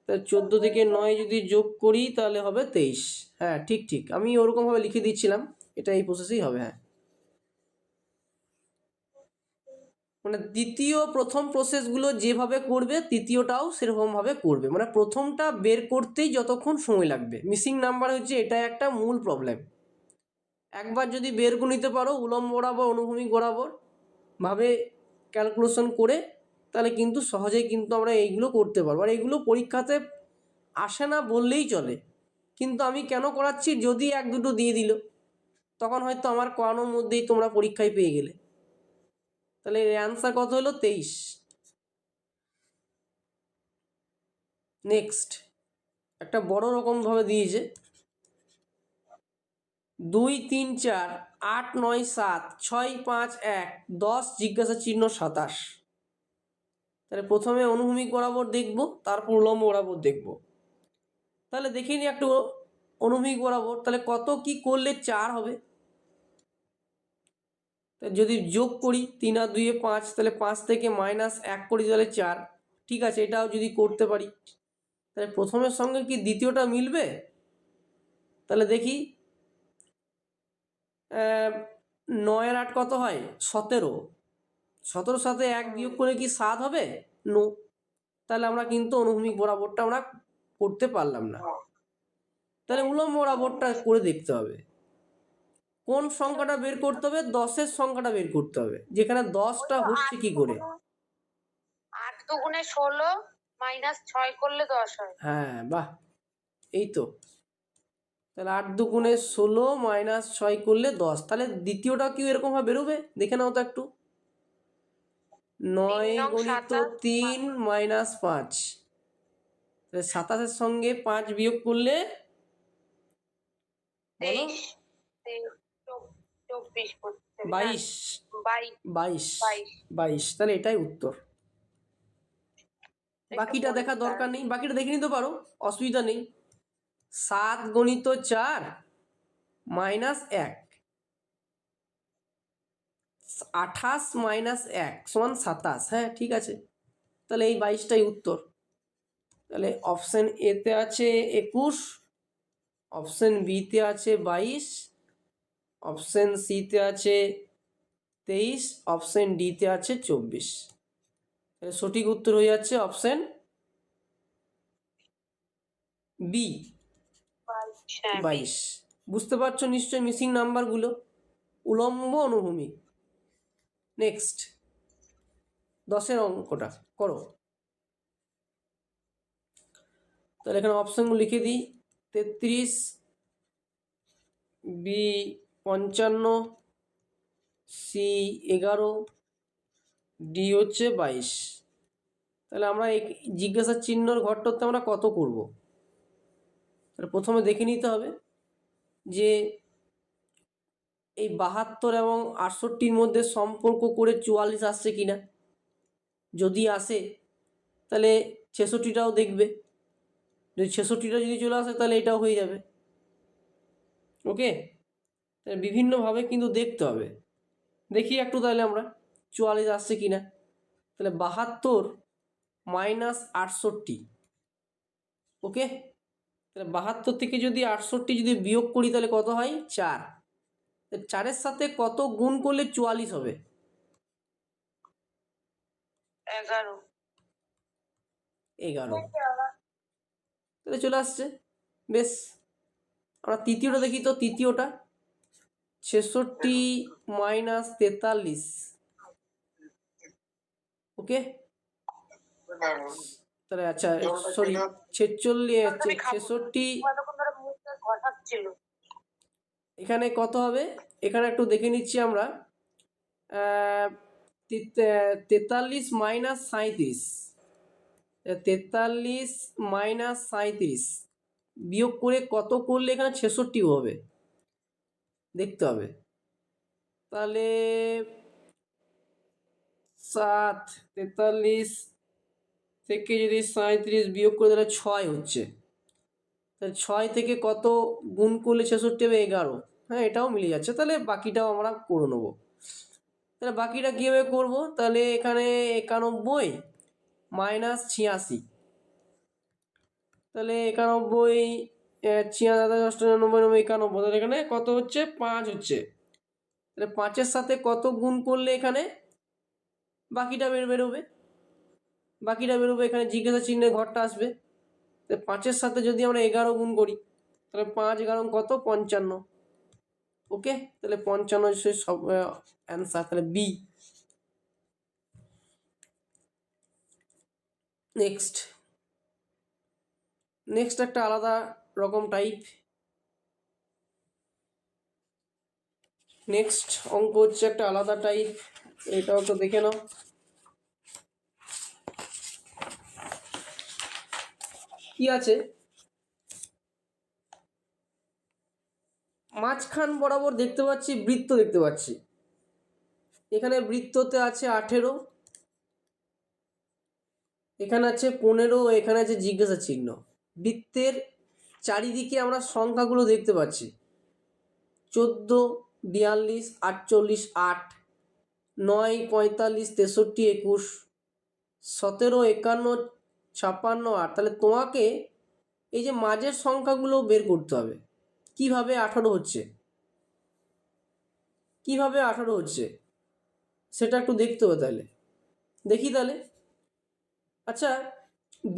তাহলে 14 থেকে 9 যদি যোগ করি তাহলে হবে 23। হ্যাঁ ঠিক ঠিক, আমি ওরকমভাবে লিখে দিচ্ছিলাম, এটা এই প্রসেসেই হবে। হ্যাঁ, মানে দ্বিতীয় প্রথম প্রসেসগুলো যেভাবে করবে তৃতীয়টাও সেরকমভাবে করবে, মানে প্রথমটা বের করতেই যতক্ষণ সময় লাগবে। মিসিং নাম্বার হচ্ছে এটা একটা মূল প্রবলেম। একবার যদি বের করে নিতে পারো উলম্ব বরাবর অনুভূমিক বরাবর ভাবে ক্যালকুলেশন করে, তাহলে কিন্তু সহজেই কিন্তু আমরা এইগুলো করতে পারবো। আর এইগুলো পরীক্ষাতে আসে না বললেই চলে, কিন্তু আমি কেন করাচ্ছি, যদি এক দুটো দিয়ে দিল তখন হয়তো আমার করানোর মধ্যেই তোমরা পরীক্ষায় পেয়ে গেলে। তাহলে এর অ্যান্সার কত হলো? 23। নেক্সট একটা বড় রকমভাবে দিয়েছে 2 3 4 8 9 7 6 5 1 10 জিজ্ঞাসা চিহ্ন 27। তাহলে প্রথমে অনুভূমিক বরাবর দেখব, তারপর উলম্ব বরাবর দেখব। তাহলে দেখে নিই একটু অনুভূমিক বরাবর, তাহলে কত কি করলে 4 হবে। যদি যোগ করি 3 আর 2 5, তাহলে 5 থেকে -1 করি তাহলে 4। ঠিক আছে, এটাও যদি করতে পারি তাহলে প্রথমের সঙ্গে কি দ্বিতীয়টা মিলবে? তাহলে দেখি 9 আর 8 কত হয়? 17। 17 সাথে 1 বিয়োগ করে কি 7 হবে? নো। তাহলে আমরা কিন্তু অনুভূমিক বরাবরটা আমরা করতে পারলাম না। তাহলে উলম্ব বরাবরটা করে দেখতে হবে। কোন সংখ্যাটা বের করতে হবে? 10-এর সংখ্যাটা বের করতে হবে, যেখানে 10টা হচ্ছে কি করে। 8 দুগুণে 16 -6 করলে 10 হয়। হ্যাঁ, বাহ, এই তো। তাহলে 8 দুগুণে 16 -6 করলে 10। তাহলে দ্বিতীয়টা কি এরকম ভাবে বেরোবে? দেখে নাও তো একটু। 9 গণিত 3 -5, তাহলে 27-এর সঙ্গে 5 বিয়োগ করলে বলো 22। 22। তাহলে এটাই উত্তর। বাকিটা দেখার দরকার নেই, বাকিটা দেখে নিতে পারো, অসুবিধা নেই। 7 গণিত 4 -1, 28 -1 সমান 27। হ্যাঁ, ঠিক আছে, তাহলে এই 22টাই উত্তর। তাহলে অপশন এতে আছে 21, অপশন বিতে আছে 22, অপশন সিতে আছে 23, অপশন ডিতে আছে 24। তাহলে সঠিক উত্তর হয়ে যাচ্ছে অপশন বি, 22। বুঝতে পারছো নিশ্চয়ই মিসিং নাম্বারগুলো, উলম্ব অনুভূমিক। নেক্সট 10-এর অঙ্কটা করো। তাহলে এখানে অপশনগুলো লিখে দিই। 33, বি 55, সি 11, ডি হচ্ছে 22। তাহলে আমরা এই জিজ্ঞাসা চিহ্নর ঘরটাতে আমরা কত করব? তাহলে প্রথমে দেখে নিতে হবে যে এই 72 এবং 68-র মধ্যে সম্পর্ক করে 44 আসছে কিনা। যদি আসে তাহলে 66টাও দেখবে, যদি 66টা যদি চলে আসে তাহলে এটাও হয়ে যাবে। ওকে, তাহলে বিভিন্নভাবে কিন্তু দেখতে হবে। দেখি একটু তাহলে আমরা 44 আসছে কিনা। তাহলে 72 -68, ওকে। তাহলে 72 থেকে যদি 68 যদি বিয়োগ করি তাহলে কত হয়? 4। 4-এর সাথে কত গুণ করলে 44 হবে? 11। তাহলে চলে আসছে, বেশ। আমরা তৃতীয়টা দেখি তো, তৃতীয়টা 66 -43, ওকে। তাহলে আচ্ছা, সরি, 66 এখানে কত হবে? এখানে একটু দেখে নিচ্ছি আমরা। 43 -37, 43 -37 বিয়োগ করে কত করলে এখানে 66 হবে দেখতে হবে। তাহলে 7, 43 থেকে যদি 37 বিয়োগ করে তাহলে 6 হচ্ছে। তাহলে 6 থেকে কত গুণ করলে 66 হবে? 11। হ্যাঁ, এটাও মিলে যাচ্ছে। তাহলে বাকিটাও আমরা করে নেবো। তাহলে বাকিটা কীভাবে করবো? তাহলে এখানে 91 -86, তাহলে 91 86 90 91, তাহলে এখানে কত হচ্ছে? 5 হচ্ছে। তাহলে 5-এর সাথে কত গুণ করলে এখানে বাকিটা বেরোবে এখানে জিজ্ঞাসা চিহ্নের ঘরটা আসবে। তো 5-এর সাথে যদি আমরা 11 গুণ করি তাহলে 5 11 কত 55। ওকে, তাহলে 55 সব অ্যান্সার, তাহলে বি। নেক্সট একটা আলাদা রকম টাইপ। নেক্সট অঙ্ক হচ্ছে একটা আলাদা টাইপ, এটাও তো দেখে নাও। কি আছে, মাঝখান বরাবর দেখতে পাচ্ছি বৃত্ত দেখতে পাচ্ছি। এখানে বৃত্ততে আছে 18, এখানে আছে 15, এখানে আছে জিজ্ঞাসা চিহ্ন। বৃত্তের চারিদিকে আমরা সংখ্যাগুলো দেখতে পাচ্ছি 14, 42, 48, 8, 9, 45, 63, 21, 17, 51, 56, 8। তাহলে তোমাকে এই যে মাঝের সংখ্যাগুলো বের করতে হবে। কিভাবে 18 হচ্ছে, সেটা একটু দেখতে হবে। তাহলে দেখি, তাহলে আচ্ছা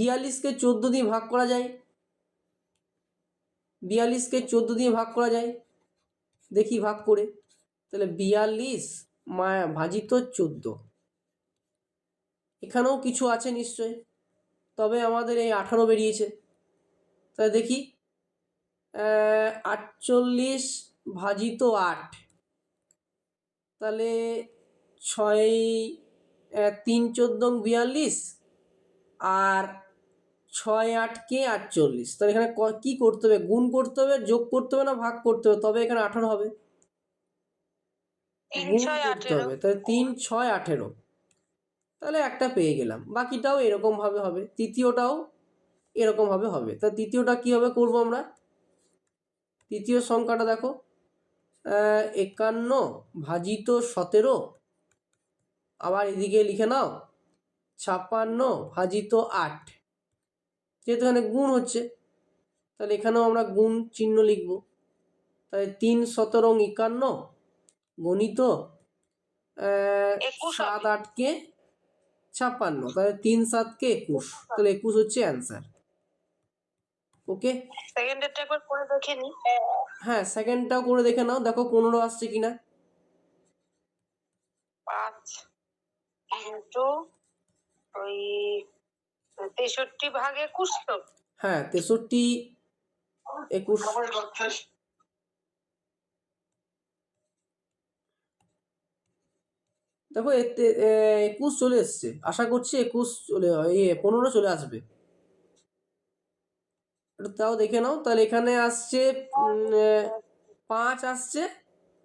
42কে 14 দিয়ে ভাগ করা যায়, 42কে 14 দিয়ে ভাগ করা যায়, দেখি ভাগ করে। তাহলে 42 ভাজিত 14, এখানেও কিছু আছে নিশ্চয়, তবে আমাদের এই 18 বেরিয়েছে। তাহলে দেখি 48 ভাজিত 8, তাহলে 6 3 14 42 আর 6 8কে 48। তাহলে এখানে কি করতে হবে, গুণ করতে হবে, যোগ করতে হবে না ভাগ করতে হবে, তবে এখানে 18 হবে। গুণ করতে হবে, তাহলে 3 6 18, তাহলে একটা পেয়ে গেলাম। বাকিটাও এরকম ভাবে হবে, তৃতীয়টাও এরকম ভাবে হবে। তা তৃতীয়টা কিভাবে করব আমরা, তৃতীয় সংখ্যাটা দেখো 51 ভাজিত 17, আবার এদিকে লিখে নাও 56 ভাজিত 8। যেহেতু এখানে গুণ হচ্ছে তাহলে এখানেও আমরা গুণ চিহ্ন লিখব। তাহলে 3 17 51 গণিত 7 8কে 56, তাহলে 3 7কে 21, তাহলে 21 হচ্ছে অ্যান্সার। ওকে, সেকেন্ডেরটা একবার করে দেখে নি। হ্যাঁ সেকেন্ডটাও করে দেখে নাও, দেখো 15 আসছে কিনা। 5 ইন্টু ওই 63 ভাগে 21 তো। হ্যাঁ 63 21, দেখো এতে 21 চলে এসছে, আশা করছি 21 চলে 15 চলে আসবে, তাও দেখে নাও। তাহলে এখানে আসছে 5 আসছে,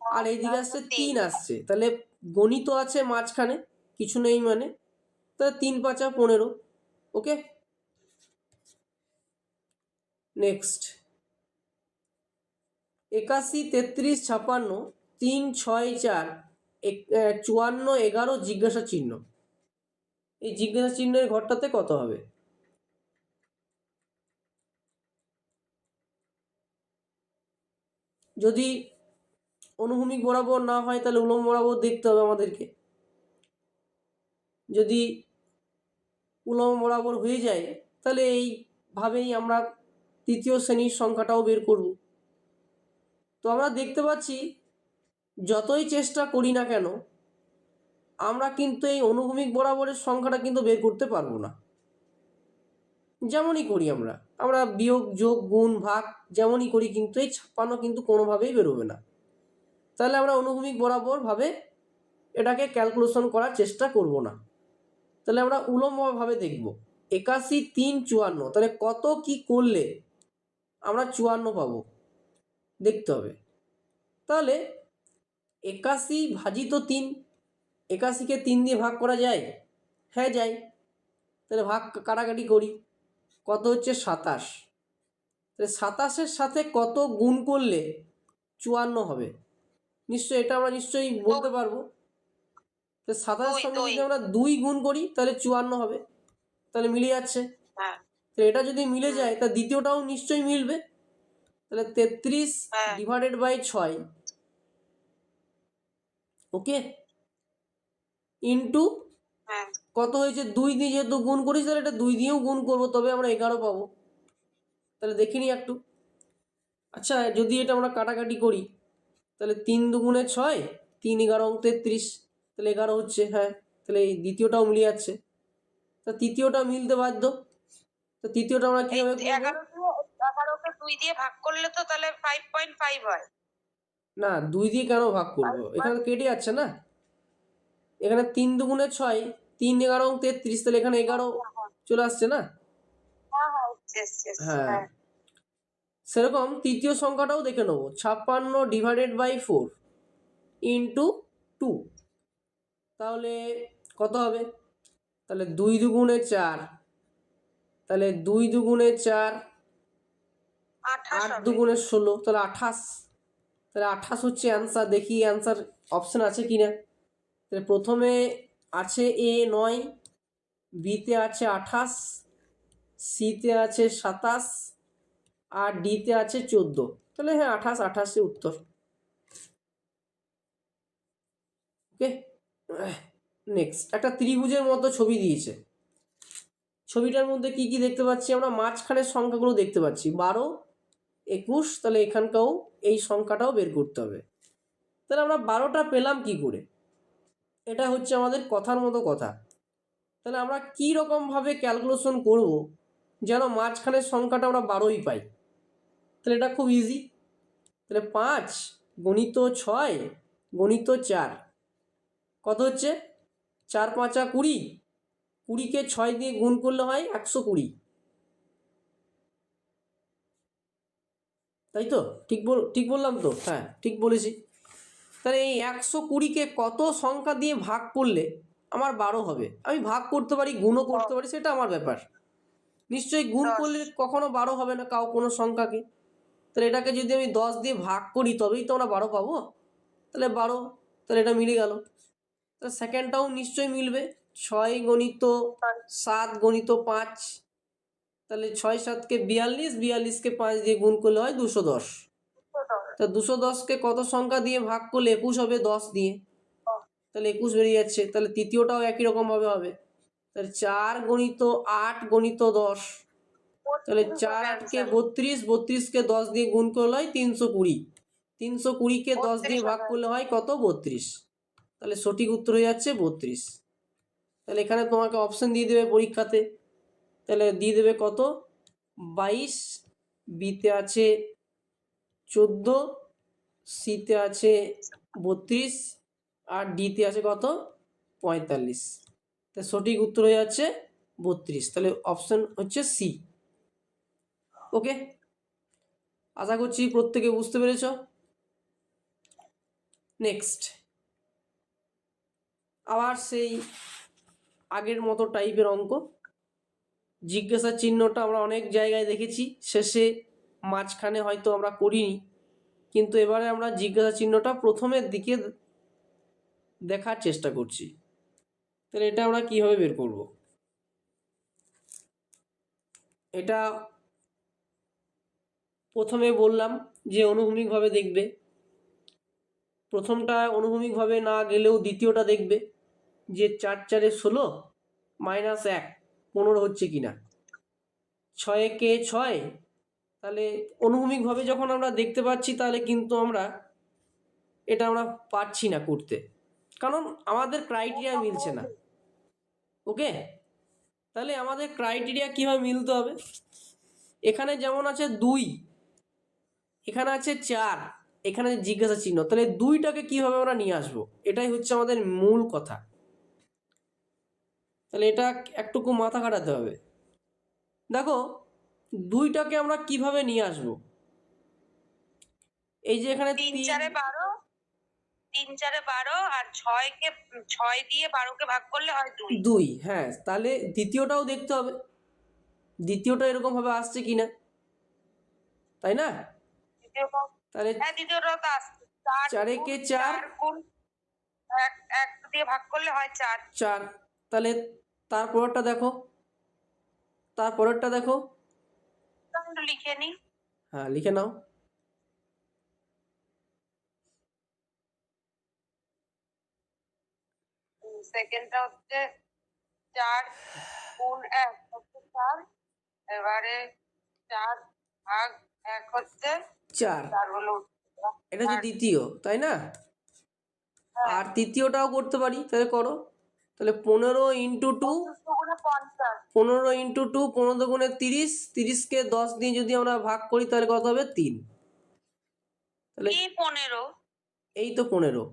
আর এইদিকে আসছে 3 আসছে, তাহলে গণিত আছে মাঝখানে, কিছু নেই মানে, তাহলে 3 5 15। ওকে, নেক্সট 81 33 56 3 6 4 54 11 জিজ্ঞাসা চিহ্ন। এই জিজ্ঞাসা চিহ্নের ঘরটাতে কত হবে, যদি অনুভূমিক বরাবর না হয় তাহলে উলম্ব বরাবর দেখতে হবে আমাদেরকে। যদি উলম্ব বরাবর হয়ে যায় তাহলে এইভাবেই আমরা তৃতীয় শ্রেণীর সংখ্যাটাও বের করব। তো আমরা দেখতে পাচ্ছি যতই চেষ্টা করি না কেন আমরা কিন্তু এই অনুভূমিক বরাবরের সংখ্যাটা কিন্তু বের করতে পারবো না। যেমনই করি আমরা বিয়োগ যোগ গুণ ভাগ যেমনই করি, কিন্তু এই 56 কিন্তু কোনোভাবেই বেরোবে না। তাহলে আমরা অনুভূমিক বরাবর ভাবে এটাকে ক্যালকুলেশন করার চেষ্টা করব না। তাহলে আমরা উলম্বভাবে দেখব 81 3 54, তাহলে কত কি করলে আমরা 54 পাবো দেখতে হবে। তাহলে 81 ভাজিত 3, 81কে 3 দিয়ে ভাগ করা যায়, হ্যাঁ যায়। তাহলে ভাগ কাটাকাটি করি, কত হচ্ছে 27, তাহলে 27-এর সাথে কত গুণ করলে 54 হবে, নিশ্চয়ই এটা আমরা নিশ্চয়ই বলতে পারবো। তো 27-এর সঙ্গে যদি আমরা 2 গুণ করি তাহলে 54 হবে, তাহলে মিলে যাচ্ছে। তো এটা যদি মিলে যায় তা দ্বিতীয়টাও নিশ্চয়ই মিলবে। তাহলে 33 ডিভাইডেড বাই 6, ওকে, ইন্টু হ্যাঁ কত হয়েছে? 2 দিয়ে যেহেতু গুণ করিস তাহলে এটা 2 দিয়েও গুণ করবো, তবে আমরা 11 পাবো। তাহলে দেখিনি একটু। আচ্ছা, যদি এটা আমরা কাটাকাটি করি তাহলে 3 দুগুণে 6, 3 11 33, তাহলে 11 হচ্ছে। হ্যাঁ, তাহলে এই দ্বিতীয়টাও মিলে যাচ্ছে, তা তৃতীয়টা মিলতে বাধ্য। তো তৃতীয়টা আমরা এই কিভাবে করবো? 11কে 2 দিয়ে ভাগ করলে তো তাহলে 5.5 হয়। না, 2 দিয়ে কেন ভাগ করবো? এখানে তো কেটে যাচ্ছে না। এখানে 3 দুগুণে 6, 3 11 33, তাহলে এখানে 11 চলে আসছে না। হ্যাঁ হ্যাঁ এসছে হ্যাঁ, হ্যাঁ। সেরকম তৃতীয় সংখ্যাটাও দেখে নেবো। 56 ডিভাইডেড বাই 4 ইন্টু 2, তাহলে কত হবে? তাহলে 2 দুগুণে 4, তাহলে 2 দুগুণে 4, 28 8 হবে। দুগুণে 16, তাহলে 28। তাহলে 28 হচ্ছে অ্যান্সার। দেখি অ্যান্সার অপশান আছে কি না। তাহলে প্রথমে আছে এ 9, বিতে আছে 28, সিতে আছে 27, আর ডিতে আছে 14। তাহলে হ্যাঁ, 28 উত্তর। ওকে, নেক্সট একটা ত্রিভুজের মতো ছবি দিয়েছে। ছবিটার মধ্যে কি কি দেখতে পাচ্ছি আমরা? মাঝখানের সংখ্যাগুলো দেখতে পাচ্ছি 12, 21, তাহলে এখানকাও এই সংখ্যাটাও বের করতে হবে। তাহলে আমরা 12টা পেলাম কি করে? এটা হচ্ছে আমাদের কথার মতো কথা। তাহলে আমরা কী রকমভাবে ক্যালকুলেশন করব যেন মাঝখানের সংখ্যাটা আমরা 12ই পাই? তাহলে এটা খুব ইজি। তাহলে 5 গণিত 6 গণিত 4 কত হচ্ছে? 4 5 20, 20কে 6 দিয়ে গুণ করলে হয় 120। তাই তো? ঠিক বললাম তো? হ্যাঁ, ঠিক বলেছি। তাহলে এই 120কে কত সংখ্যা দিয়ে ভাগ করলে আমার 12 হবে? আমি ভাগ করতে পারি, গুণও করতে পারি, সেটা আমার ব্যাপার। নিশ্চয়ই গুণ 10। করলে কখনো 12 হবে না কোনো সংখ্যাকে। তাহলে এটাকে যদি আমি 10 দিয়ে ভাগ করি তবেই তো আমরা 12 পাবো। তাহলে 12, তাহলে এটা মিলে গেল। তাহলে সেকেন্ডটাও নিশ্চয়ই মিলবে। 6 গণিত 7 গণিত 5, তাহলে 6 7কে 42, 42কে 5 দিয়ে গুণ করলে হয় 210। তা 210কে কত সংখ্যা দিয়ে ভাগ করলে 21 হবে? 10 দিয়ে। তাহলে 21 বেরিয়ে যাচ্ছে। তাহলে তৃতীয়টাও একই রকমভাবে হবে। তাহলে 4 গণিত 8 গণিত 10, তাহলে 4 8কে 32, 32কে 10 দিয়ে গুণ করলে হয় 320, 320কে 10 দিয়ে ভাগ করলে হয় কত? 32। তাহলে সঠিক উত্তর হয়ে যাচ্ছে 32। তাহলে এখানে তোমাকে অপশন দিয়ে দেবে পরীক্ষাতে। তাহলে দিয়ে দেবে কত? 22, বিতে আছে 14, সিতে আছে 32, আর ডিতে আছে কত? 45। তাহলে সঠিক উত্তর হয়ে যাচ্ছে 32। তাহলে অপশন হচ্ছে সি। ওকে, আশা করছি প্রত্যেকে বুঝতে পেরেছ। নেক্সট আবার সেই আগের মতো টাইপের অঙ্ক। জিজ্ঞাসা চিহ্নটা আমরা অনেক জায়গায় দেখেছি, শেষে মাঝখানে হয়তো আমরা করিনি, কিন্তু এবারে আমরা জিজ্ঞাসা চিহ্নটা প্রথমের দিকে দেখার চেষ্টা করছি। তাহলে এটা আমরা কিভাবে বের করব? এটা প্রথমে বললাম যে অনুভূমিকভাবে দেখবে। প্রথমটা অনুভূমিকভাবে না গেলেও দ্বিতীয়টা দেখবে যে 4 4 16 মাইনাস 1 15 হচ্ছে কিনা। 6 কে 6, তাহলে অনুভূমিকভাবে যখন আমরা দেখতে পাচ্ছি তাহলে কিন্তু এটা আমরা পারছি না করতে, কারণ আমাদের ক্রাইটেরিয়া মিলছে না। ওকে, তাহলে আমাদের ক্রাইটেরিয়া কীভাবে মিলতে হবে? এখানে যেমন আছে 2, এখানে আছে 4, এখানে জিজ্ঞাসা চিহ্ন, তাহলে 2টাকে কীভাবে আমরা নিয়ে আসবো? এটাই হচ্ছে আমাদের মূল কথা। তাহলে এটা একটুকু মাথা খাটাতে হবে। দেখো, 2টাকে আমরা কিভাবে নিয়ে আসবো? এই যে এখানে 3 4 12, 3 4 12 আর 6 দিয়ে 12কে ভাগ করলে হয় 2। 2, হ্যাঁ, তাহলে দ্বিতীয়টাও দেখতে হবে, দ্বিতীয়টা এরকম ভাবে আসছে কিনা, তাই না? তাহলে হ্যাঁ দ্বিতীয়টাও তো আসছে। 4 কে 4, 4 গুণ 1 দিয়ে ভাগ করলে হয় 4। 4, তাহলে তারপরেরটা দেখো, তারপরেরটা দেখো। একটু লিখে নি। হ্যাঁ, লিখে নাও। সেকেন্ডটা হচ্ছে 4 গুণ 1 হচ্ছে 4, এবারে 4 ভাগ 1 হচ্ছে 4। 4 হলো উত্তর। এটা হচ্ছে দ্বিতীয়, তাই না? হ্যাঁ, আর তৃতীয়টাও করতে পারি, তাহলে করো। তাহলে 15 ইন্টু 2, 50। 15 ইন্টু 2, 15 দুগুণে 30, 30কে 10 দিয়ে যদি আমরা ভাগ করি তাহলে কত হবে? 3। তাহলে কি 15? এই তো 15।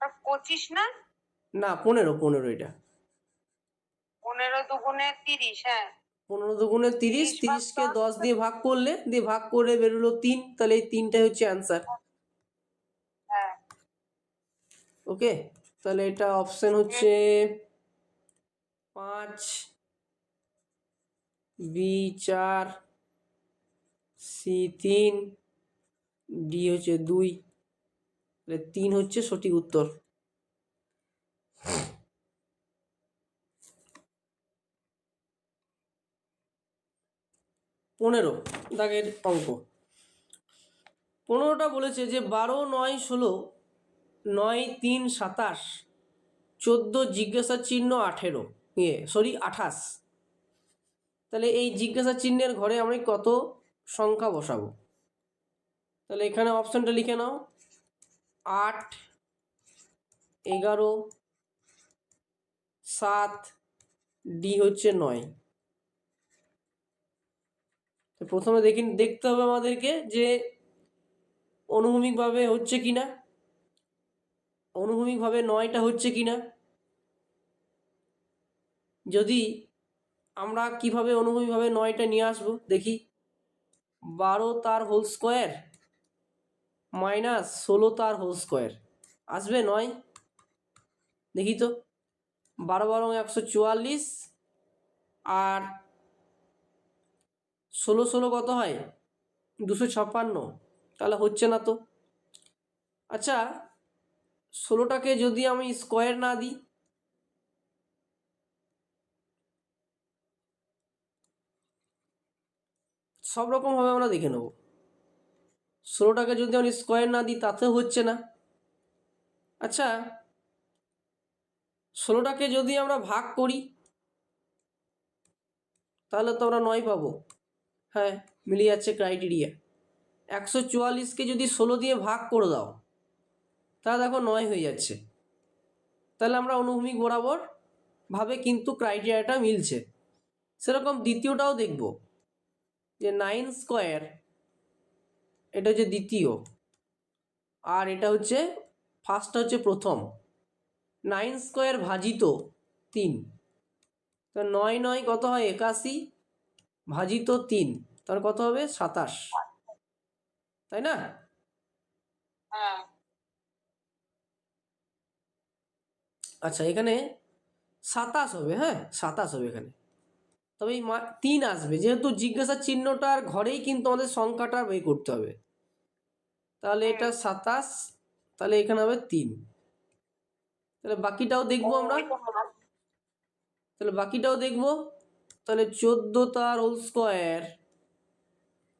আর 25 না? না, 15 এটা। 15 দুগুণে 30, হ্যাঁ। 15 দুগুণে 30, 30 ভাগ 30কে 10, 10 দিয়ে ভাগ করলে, দিয়ে ভাগ করে বেরোলো 3, তাহলে এই 3টাই হচ্ছে অ্যান্সার। হ্যাঁ। ওকে, তাহলে এটা অপশন হচ্ছে 5, বি 4, সি 3, ডি হচ্ছে 2, তাহলে 3 হচ্ছে সঠিক উত্তর। পনেরো দাগের অঙ্ক। 15টা বলেছে যে 12, 9, 16, 9, 3, 27, 14 জিজ্ঞাসা চিহ্ন 18, 28। তাহলে এই জিজ্ঞাসা চিহ্নের ঘরে আমি কত সংখ্যা বসাবো? তাহলে এখানে অপশনটা লিখে নাও, 8, 11, 7, ডি হচ্ছে 9। তো প্রথমে দেখতে হবে আমাদেরকে যে অনুভূমিকভাবে হচ্ছে কিনা, অনুভূমিকভাবে 9টা হচ্ছে কিনা। যদি আমরা কিভাবে অনুভূমিকভাবে 9টা নিয়ে আসবো দেখি। 12 তার হোল স্কোয়ার মাইনাস 16 তার হোল স্কোয়ার আসবে 9? দেখি তো, 12 12 144, আর 16 16 কত হয়? 256। তাহলে হচ্ছে না তো। আচ্ছা, 16টাকে যদি আমি স্কোয়ার না দিই, সব রকমভাবে আমরা দেখে নেব। 16টাকে যদি আমি স্কোয়ার না দিই তাতেও হচ্ছে না। আচ্ছা, 16টাকে যদি আমরা ভাগ করি তাহলে তো আমরা 9 পাবো। হ্যাঁ, মিলে যাচ্ছে ক্রাইটেরিয়া। 144কে যদি 16 দিয়ে ভাগ করে দাও তাহলে দেখো 9 হয়ে যাচ্ছে। তাহলে আমরা অনুভূমিক বরাবর ভাবে কিন্তু ক্রাইটেরিয়াটা মিলছে। সেরকম দ্বিতীয়টাও দেখব যে 9 স্কোয়ার, এটা হচ্ছে দ্বিতীয়, আর এটা হচ্ছে ফার্স্টটা হচ্ছে প্রথম। 9 স্কোয়ার ভাজিত 3, তো 9 9 কত হয়? 81, ভাজিত 3, তার কত হবে? 27, তাই না? হ্যাঁ। আচ্ছা, এখানে 27 হবে। হ্যাঁ, 27 হবে এখানে। তবে এই 3 আসবে, যেহেতু জিজ্ঞাসা চিহ্নটার ঘরেই কিন্তু আমাদের সংখ্যাটা বের করতে হবে। তাহলে এটা 27, তাহলে এখানে হবে 3। তাহলে বাকিটাও দেখবো আমরা। তাহলে বাকিটাও দেখবো। তাহলে 14 তার হোল স্কোয়ার,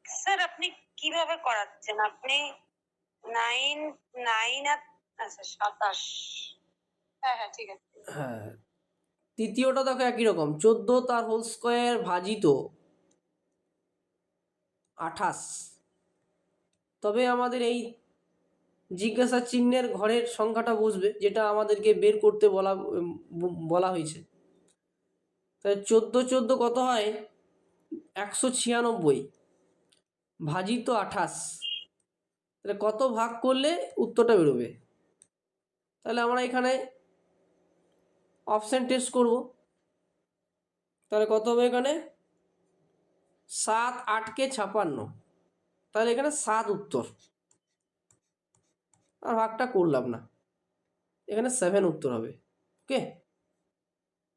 স্যার আপনি কিভাবে করাচ্ছেন? আপনি 9 9 আর আচ্ছা 27। হ্যাঁ হ্যাঁ, ঠিক আছে। হ্যাঁ, তৃতীয়টা দেখো একই রকম, 14 তার হোল স্কোয়ার ভাজিত 28। তবে আমাদের এই জিজ্ঞাসা চিহ্নের ঘরের সংখ্যাটা বসবে, যেটা আমাদেরকে বের করতে বলা হয়েছে। তাহলে 14 14 কত হয়? 196, ভাজিত 28। তাহলে কত ভাগ করলে উত্তরটা বেরোবে? তাহলে আমরা এখানে অপশন টেস্ট করব। তাহলে কত হবে এখানে? 7 8 কে 56, তাহলে এখানে 7 উত্তর। আর ভাগটা করলাম না, এখানে 7 উত্তর হবে। ওকে,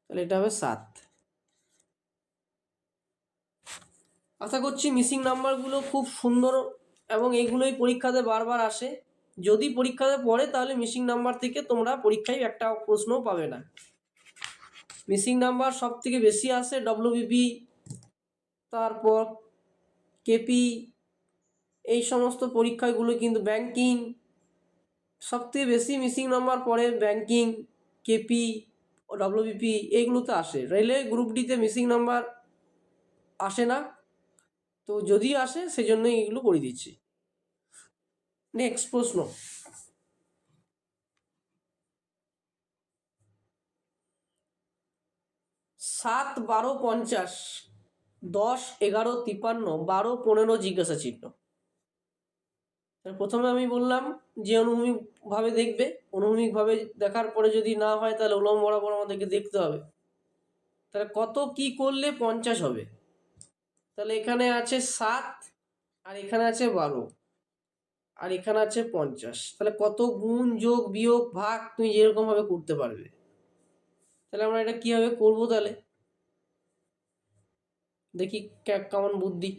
তাহলে এটা হবে 7। আশা করছি মিসিং নাম্বারগুলো খুব সুন্দর, এবং এইগুলোই পরীক্ষাতে বারবার আসে। যদি পরীক্ষাতে পড়ে তাহলে মিসিং নাম্বার থেকে তোমরা পরীক্ষায় একটা প্রশ্নও পাবে না। মিসিং নাম্বার সব থেকে বেশি আসে ডব্লিউবিপি, তারপর কেপি, এই সমস্ত পরীক্ষাগুলো, কিন্তু ব্যাংকিং সব থেকে বেশি মিসিং নাম্বার পড়ে ব্যাংকিং, কেপি, ডব্লিউবিপি এইগুলোতে আসে। রেলওয়ে গ্রুপ ডিতে মিসিং নাম্বার আসে না, তো যদি আসে সেজন্যই এগুলো করে দিচ্ছি। নেক্সট প্রশ্ন, 7, 12, 50, 10, 11, 53, 12, 15 জিজ্ঞাসা চিহ্ন। প্রথমে আমি বললাম যে অনুভূমিকভাবে দেখবে, অনুভূমিকভাবে দেখার পরে যদি না হয় তাহলে উলম্ব বরাবর আমাদেরকে দেখতে হবে। তাহলে কত কি করলে 50 হবে? তাহলে এখানে আছে 7, আর এখানে আছে 12, আর এখানে আছে 50। তাহলে কত গুণ, যোগ, বিয়োগ, ভাগ তুমি যেরকম ভাবে করতে পারবে। তাহলে আমরা এটা কিভাবে করবো? তাহলে দেখি কেমন বুদ্ধি।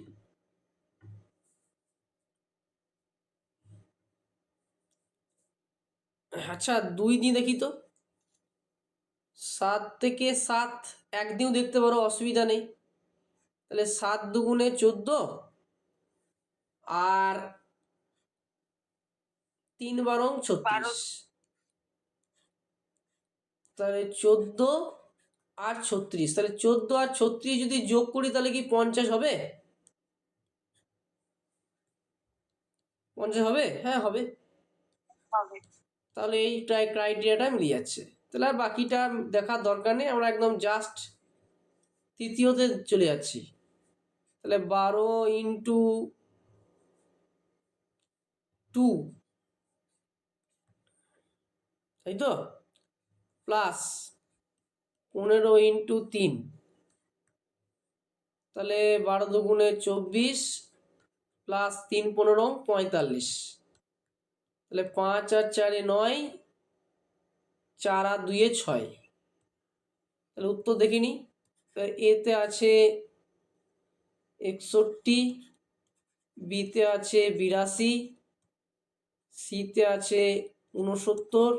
আচ্ছা 2 দিয়ে দেখি তো। 7 থেকে 7 একদিনও দেখতে পারো, অসুবিধা নেই। তাহলে 7 দুগুণে 14, আর 3 বারং 36। তাহলে 14 আর 36, তাহলে 14 আর 36 যদি যোগ করি তাহলে কি 50 হবে? 50 হবে? হ্যাঁ হবে। তাহলে এই ক্রাইটেরিয়াটা মিলিয়ে যাচ্ছে। তাহলে আর বাকিটা দেখার দরকার নেই, আমরা একদম জাস্ট তৃতীয়তে চলে যাচ্ছি। তাহলে 12 ইন্টু 2, তাই তো, প্লাস 15 ইন্টু 3, তাহলে 12 দুগুণে 24, প্লাস 3 15 45। তাহলে 5 আর 4 9, 4 আর 2 6। তাহলে উত্তর দেখিনি। এতে আছে 61, বিতে আছে 82, সিতে আছে 69,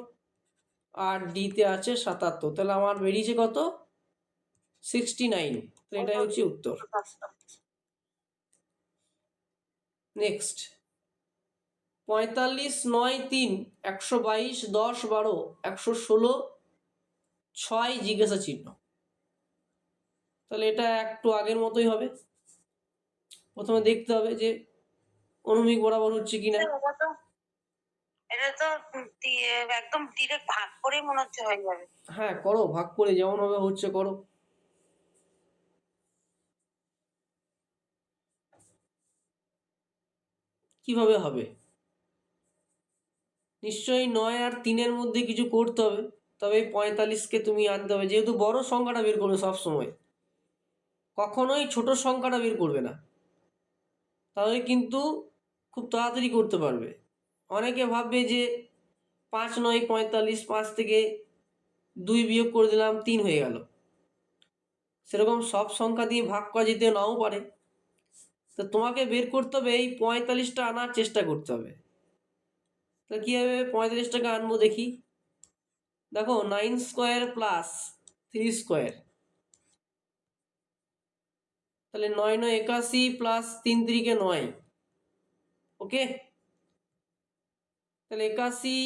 আর ডিতে আছে 77। তাহলে আমার বেরিয়েছে কত? 69। তো এটাই হচ্ছে উত্তর। নেক্সট, 45, 9, 3, 122, 10, 12, 116, 6 জিজ্ঞাসা চিহ্ন। তাহলে এটা একটু আগের মতোই হবে। প্রথমে দেখতে হবে যে অনুভূমিক বরাবর হচ্ছে কিনা। এটা তো একদম ডিরেক্ট ভাগ করেই মনে হচ্ছে হয়ে যাবে। হ্যাঁ করো, ভাগ করে যেমন ভাবে হচ্ছে করো। কিভাবে হবে? নিশ্চয়ই 9 আর 3-এর মধ্যে কিছু করতে হবে, তবে 45কে তুমি আনতে হবে। যেহেতু বড় সংখ্যাটা বের করবে সবসময়, কখনোই ছোট সংখ্যাটা বের করবে না, তাহলে কিন্তু খুব তাড়াতাড়ি করতে পারবে। অনেকে ভাববে যে 5 9 45, 5 থেকে 2 বিয়োগ করে দিলাম 3 হয়ে গেল। সেরকম সব সংখ্যা দিয়ে ভাগ করা যেতে নাও পারে। তো তোমাকে বের করতে হবে এই 45টা আনার চেষ্টা করতে হবে। তো কীভাবে 45টাকে আনবো দেখি। দেখো 9 স্কোয়ার প্লাস 3 স্কোয়ার, তাহলে 9 9 81, প্লাস 3 3 9। ওকে, তাহলে 81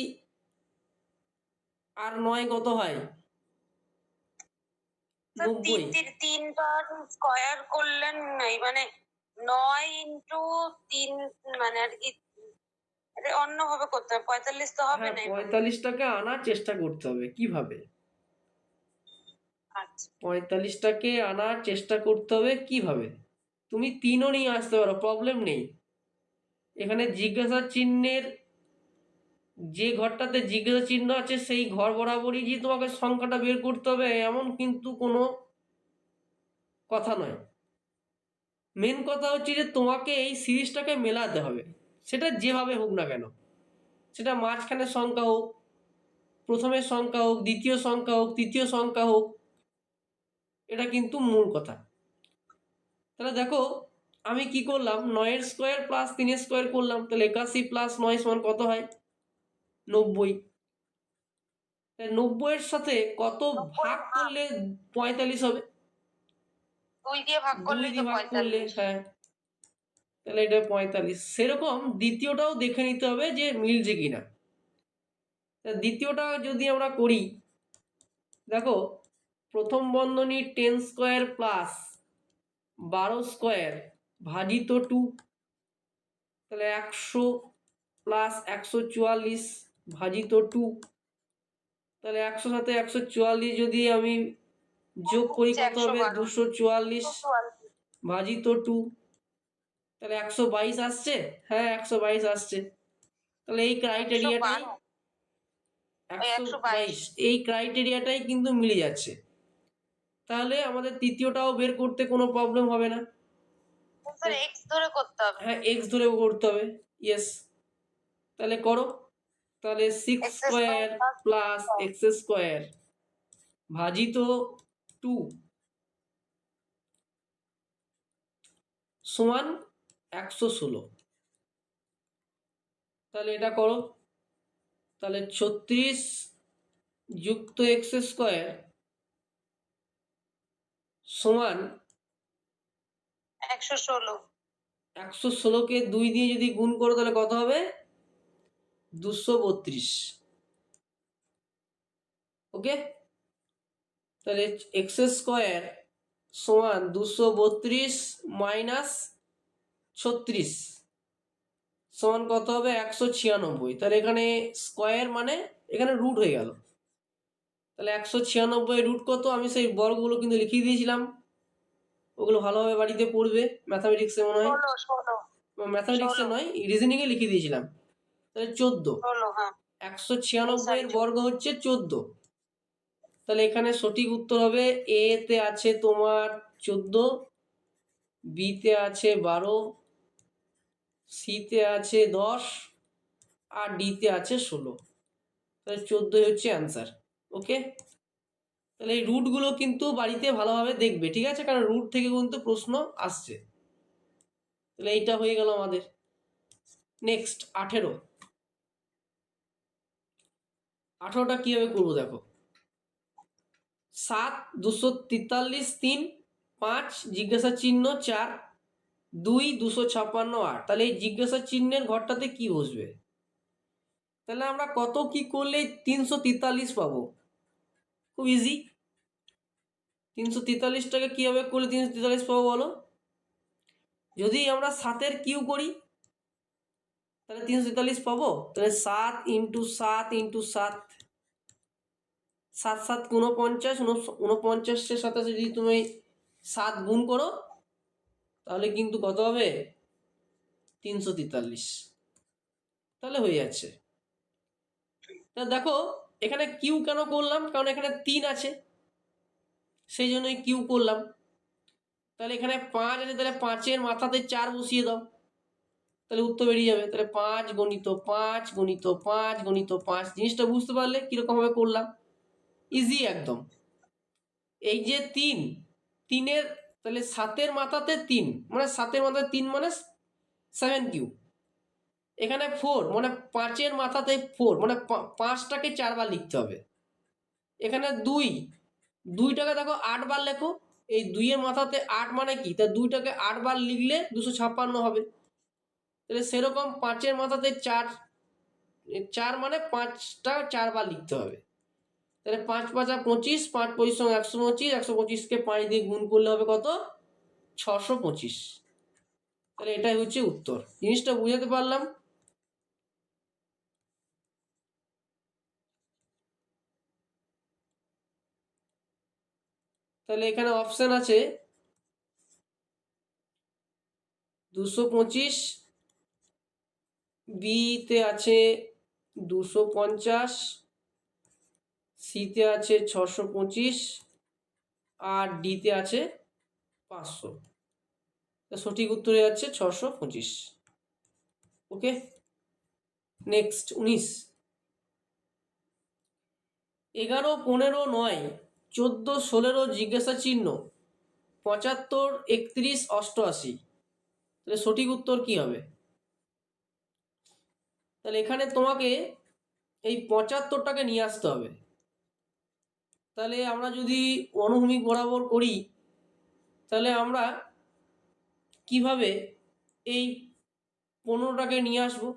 আর 9 কত হয়? 90। তিনবার স্কয়ার করলেন নাই, মানে 9 ইন্টু 3, মানে আর কি অন্যভাবে করতে হবে। 45 তো হবে হ্যাঁ না। 45টাকে আনার চেষ্টা করতে হবে। কিভাবে? 45টাকে আনার চেষ্টা করতে হবে কিভাবে? তুমি 3ও নিয়ে আসতে পারো, প্রবলেম নেই। এখানে জিজ্ঞাসা চিহ্নের যে ঘরটাতে জিজ্ঞাসা চিহ্ন আছে সেই ঘর বরাবরই যে তোমাকে সংখ্যাটা বের করতে হবে এমন কিন্তু কোনো কথা নয়। মেন কথা হচ্ছে যে তোমাকে এই সিরিজটাকে মেলাতে হবে, সেটা যেভাবে হোক না কেন। সেটা মাঝখানের সংখ্যা হোক, প্রথমের সংখ্যা হোক, দ্বিতীয় সংখ্যা হোক, তৃতীয় সংখ্যা হোক, এটা কিন্তু মূল কথা। তাহলে দেখো আমি কি করলাম, 9 স্কোয়ার প্লাস 3 স্কোয়ার করলাম, তাহলে 81 প্লাস 9 সমান কত হয়? 90। 90-এর সাথে কত ভাগ করলে 45 হবে? 2 দিয়ে ভাগ 2 করলে তো দিয়ে ভাগ করলে, 45। হ্যাঁ, তাহলে এটা 45। সেরকম দ্বিতীয়টাও দেখে নিতে হবে যে মিলছে কিনা। দ্বিতীয়টা যদি আমরা করি দেখো প্রথম বন্ধনী 10 স্কোয়ার প্লাস 12 স্কোয়ার ভাজিত 2, তাহলে 100 প্লাস 144 ভাজিত 2, তাহলে 100 সাথে 144 যদি আমি যোগ করি কত হবে? 244 ভাজিত 2, তাহলে 122 আসছে। হ্যাঁ 122 আসছে। তাহলে এই ক্রাইটেরিয়াটাই 122, এই ক্রাইটেরিয়াটাই কিন্তু মিলে যাচ্ছে। তাহলে আমাদের তৃতীয়টাও বের করতে কোনো প্রবলেম হবে না। এক্স ধরে করতে হবে। হ্যাঁ এক্স ধরে করতে হবে, ইয়েস। তাহলে করো। তাহলে 6 স্কোয়ার প্লাস এক্স স্কোয়ার ভাজিত 2 সমান 116। তাহলে এটা করো। তাহলে 36 যুক্ত এক্স স্কোয়ার সমান 116। 116কে 2 দিয়ে যদি গুণ করো তাহলে কত হবে? 232। ওকে, তাহলে এক্স স্কোয়ার সমান 232 মাইনাস 36 সমান কত হবে? 196। তাহলে এখানে স্কোয়ার মানে এখানে রুট হয়ে গেল। তাহলে 196 রুট কত? আমি সেই বর্গগুলো কিন্তু লিখিয়ে দিয়েছিলাম, ওগুলো ভালোভাবে বাড়িতে পড়বে। ম্যাথামেটিক্সে মনে হয়, ম্যাথামেটিক্সে নয় রিজনিংয়ে লিখিয়ে দিয়েছিলাম। তাহলে 14, 196 এর বর্গ হচ্ছে 14। তাহলে এখানে সঠিক উত্তর হবে এ তে আছে তোমার 14, বি তে আছে 12, সি তে আছে 10 আর ডি তে আছে 16। তাহলে 14 হচ্ছে অ্যান্সার। ওকে, তাহলে এই রুটগুলো কিন্তু বাড়িতে ভালোভাবে দেখবে, ঠিক আছে, কারণ রুট থেকে কিন্তু প্রশ্ন আসছে। তাহলে এইটা হয়ে গেল আমাদের। নেক্সট 18টা কিভাবে করবো দেখো। 7 243 3 5 জিজ্ঞাসা চিহ্ন 4 2 256 8। তাহলে এই জিজ্ঞাসা চিহ্নের ঘরটাতে কি বসবে? তাহলে আমরা কত কি করলে 343 পাবো? খুব ইজি। 343টাকে কিভাবে করলে 343 পাবো বলো? যদি আমরা 7-এর কিউ করি তাহলে 343 পাবো। তাহলে 7 ইন্টু 7 ইন্টু 7, 7 7 49, 49-এর সাথে যদি তুমি 7 গুণ করো তাহলে কিন্তু কত হবে? 343। তাহলে হয়ে যাচ্ছে। তা দেখো এখানে কিউ কেন করলাম? কারণ এখানে 3 আছে, সেই জন্যই কিউ করলাম। তাহলে এখানে 5 আছে, তাহলে 5-এর মাথাতে 4 বসিয়ে দাও, তাহলে উত্তর বেরিয়ে যাবে। তাহলে 5 গণিত 5 গণিত 5 গণিত 5। জিনিসটা বুঝতে পারলে কিরকম ভাবে করলাম? ইজি একদম। এই যে 3, 3-এর তাহলে 7-এর মাথাতে 3 মানে 7-এর মাথাতে 3 মানে 7 কিউ। এখানে 4 মানে 5-এর মাথাতে 4 মানে 5টাকে 4 বার লিখতে হবে। এখানে 2, 2টাকে দেখো 8 বার লেখো। এই 2-এর মাথাতে 8 মানে কি? তা 2টাকে 8 বার লিখলে 256 হবে। তাহলে সেরকম 5-এর মাথাতে 4, 4 মানে 5টা 4 বার লিখতে হবে। তাহলে 5 5 25, 5 25 125, 125কে 5 দিয়ে গুণ করলে হবে কত? 625। তাহলে এটাই হচ্ছে উত্তর। জিনিসটা বুঝাতে পারলাম? তাহলে এখানে অপশন আছে 225, বি তে আছে 250, সিতে আছে 625 আর ডিতে আছে 500। সঠিক উত্তর হয়ে যাচ্ছে 625। ওকে, নেক্সট 19। 11 15 9 14 16 জিজ্ঞাসা চিহ্ন 75 31 88। তাহলে সঠিক উত্তর কি হবে? তাহলে এখানে তোমাকে এই 75টাকে নিয়ে আসতে হবে। তাহলে আমরা যদি অনুভূমিক বরাবর করি তাহলে আমরা কিভাবে এই 15টাকে নিয়ে আসবো?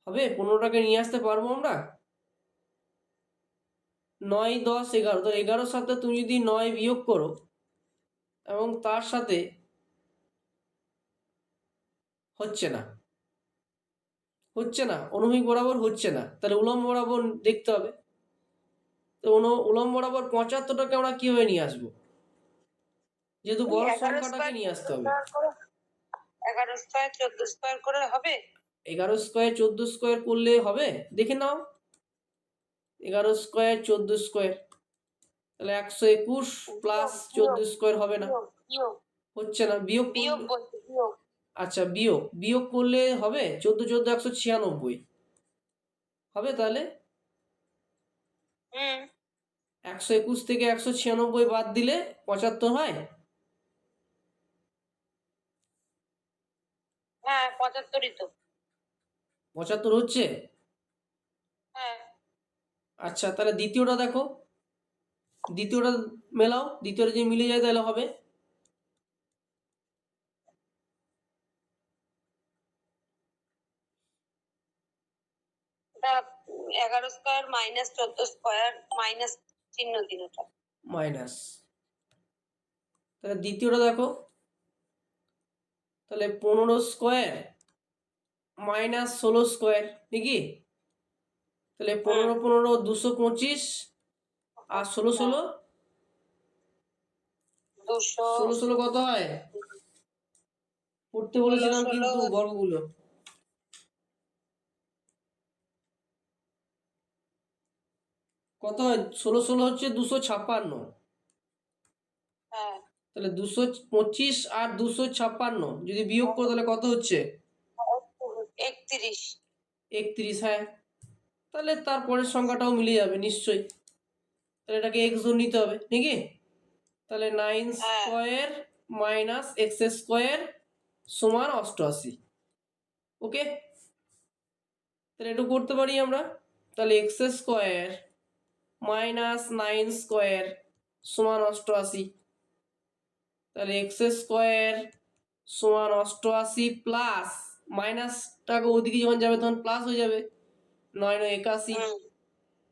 হবে 15টাকে নিয়ে আসতে পারবো আমরা? 9, 10, 11, তো 11-র সাথে তুমি যদি 9 বিয়োগ করো এবং তার সাথে হচ্ছে না, অনুভূমিক বরাবর হচ্ছে না, তাহলে উলম্ব বরাবর দেখতে হবে। তো উলম্ব বরাবর 75টাকে আমরা কিভাবে নিয়ে আসবো? যেহেতু বড় 11 সংখ্যাটাকে স্কয়ার নিয়ে আসতে হবে। 11 স্কয়ার 14 স্কয়ার করে হবে? 11 স্কোয়ার 14 স্কোয়ার করলে হবে? দেখে নাও। 11 স্কোয়ার 14 স্কোয়ার, তাহলে 121 প্লাস 14 স্কোয়ার হবে না, বিয়োগ বিয়োগ হচ্ছে না। বিয়োগ বিয়োগ করলে, বলছি, বিয়োগ। আচ্ছা বিয়োগ করলে হবে 14 14 196 হবে। তাহলে হুম 121 থেকে 196 বাদ দিলে 75 হয়। হ্যাঁ 75ই তো। 75 হচ্ছে। হ্যাঁ আচ্ছা তাহলে দ্বিতীয়টা দেখো, দ্বিতীয়টা মেলাও, দ্বিতীয়টা যদি মিলে যায় তাহলে হবে। এটা 11 স্কয়ার মাইনাস 14 স্কয়ার মাইনাস চিহ্ন দিন ওটা। মাইনাস, তাহলে দ্বিতীয়টা দেখো, তাহলে 15 স্কোয়ার মাইনাস 16 স্কোয়ার নাকি? তাহলে 15 15 225 আর 16 16 200 16 16 কত হয়? পড়তে বলেছিলাম 16 কিন্তু 16 বর্গগুলো কত হয়? 16 16 হচ্ছে 256। হ্যাঁ তাহলে 225 আর 256 যদি বিয়োগ করো তাহলে কত হচ্ছে? 31। 31, হ্যাঁ। তাহলে তারপরের সংখ্যাটাও মিলে যাবে নিশ্চয়ই। তাহলে এটাকে এক্স ধরে নিতে হবে নাকি? তাহলে 9 হ্যাঁ স্কোয়ার মাইনাস এক্স স্কোয়ার সমান 88। ওকে, তাহলে একটু করতে পারি আমরা। তাহলে এক্স স্কোয়ার মাইনাস 9 স্কোয়ার সমান 88। তাহলে এক্স স্কোয়ার সমান 88 প্লাস মাইনাসটাকে ওদিকে যখন যাবে তখন প্লাস হয়ে যাবে, 9 9 81।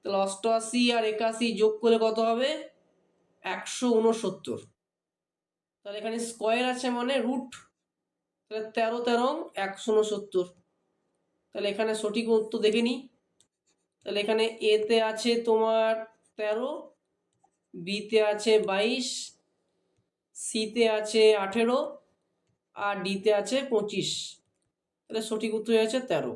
তাহলে 88 আর 81 যোগ করে কত হবে? 169। তাহলে এখানে স্কোয়ার আছে মানে রুট, তাহলে 13 13 169। তাহলে এখানে সঠিক উত্তর দেখে নিই। তাহলে এখানে এতে আছে তোমার 13, বিতে আছে 22, সিতে আছে 18 আর ডিতে আছে 25। তাহলে সঠিক উত্তর হচ্ছে 13।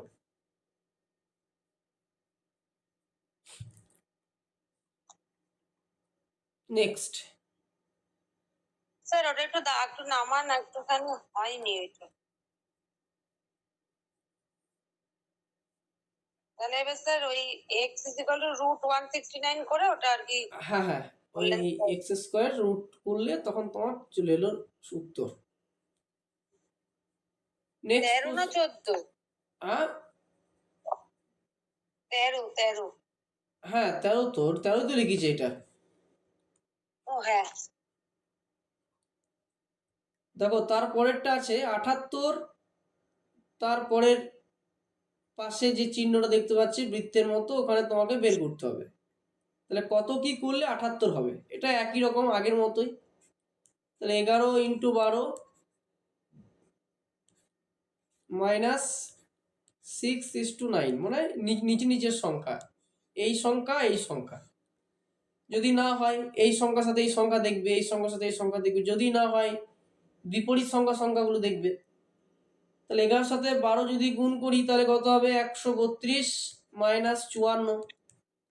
নেক্সট, স্যার ওটা একটু নামান, একটুখানি হয়নি ওইটা। তাহলে এবার স্যার ওই x ইকুয়াল টু রুট 169 করে ওটা আর কি হ্যাঁ হ্যাঁ, ওই বললেন। এক্স স্কোয়ার রুট করলে তখন তোমার চলে এলো উত্তর। নেক্সট 13 না 14? হ্যাঁ 13 13। হ্যাঁ 13 তো, 13 তো লিখেছি এটা। ও হ্যাঁ দেখো তারপরেরটা আছে 78, তারপরের পাশে যে চিহ্নটা দেখতে পাচ্ছি বৃত্তের মতো, ওখানে তোমাকে বের করতে হবে। তাহলে কত কি করলে 78 হবে? এটা একই রকম আগের মতোই। তাহলে 11 ইন্টু 12 মাইনাস 6:9, মানে নিচে নিচের সংখ্যা, এই সংখ্যা এই সংখ্যা। যদি না হয় এই সংখ্যার সাথে এই সংখ্যা দেখবে, এই সংখ্যার সাথে এই সংখ্যা দেখবে, যদি না হয় বিপরীত সংখ্যাগুলো দেখবে। তাহলে 11 সাথে 12 যদি গুণ করি তাহলে কত হবে? 132 মাইনাস 54,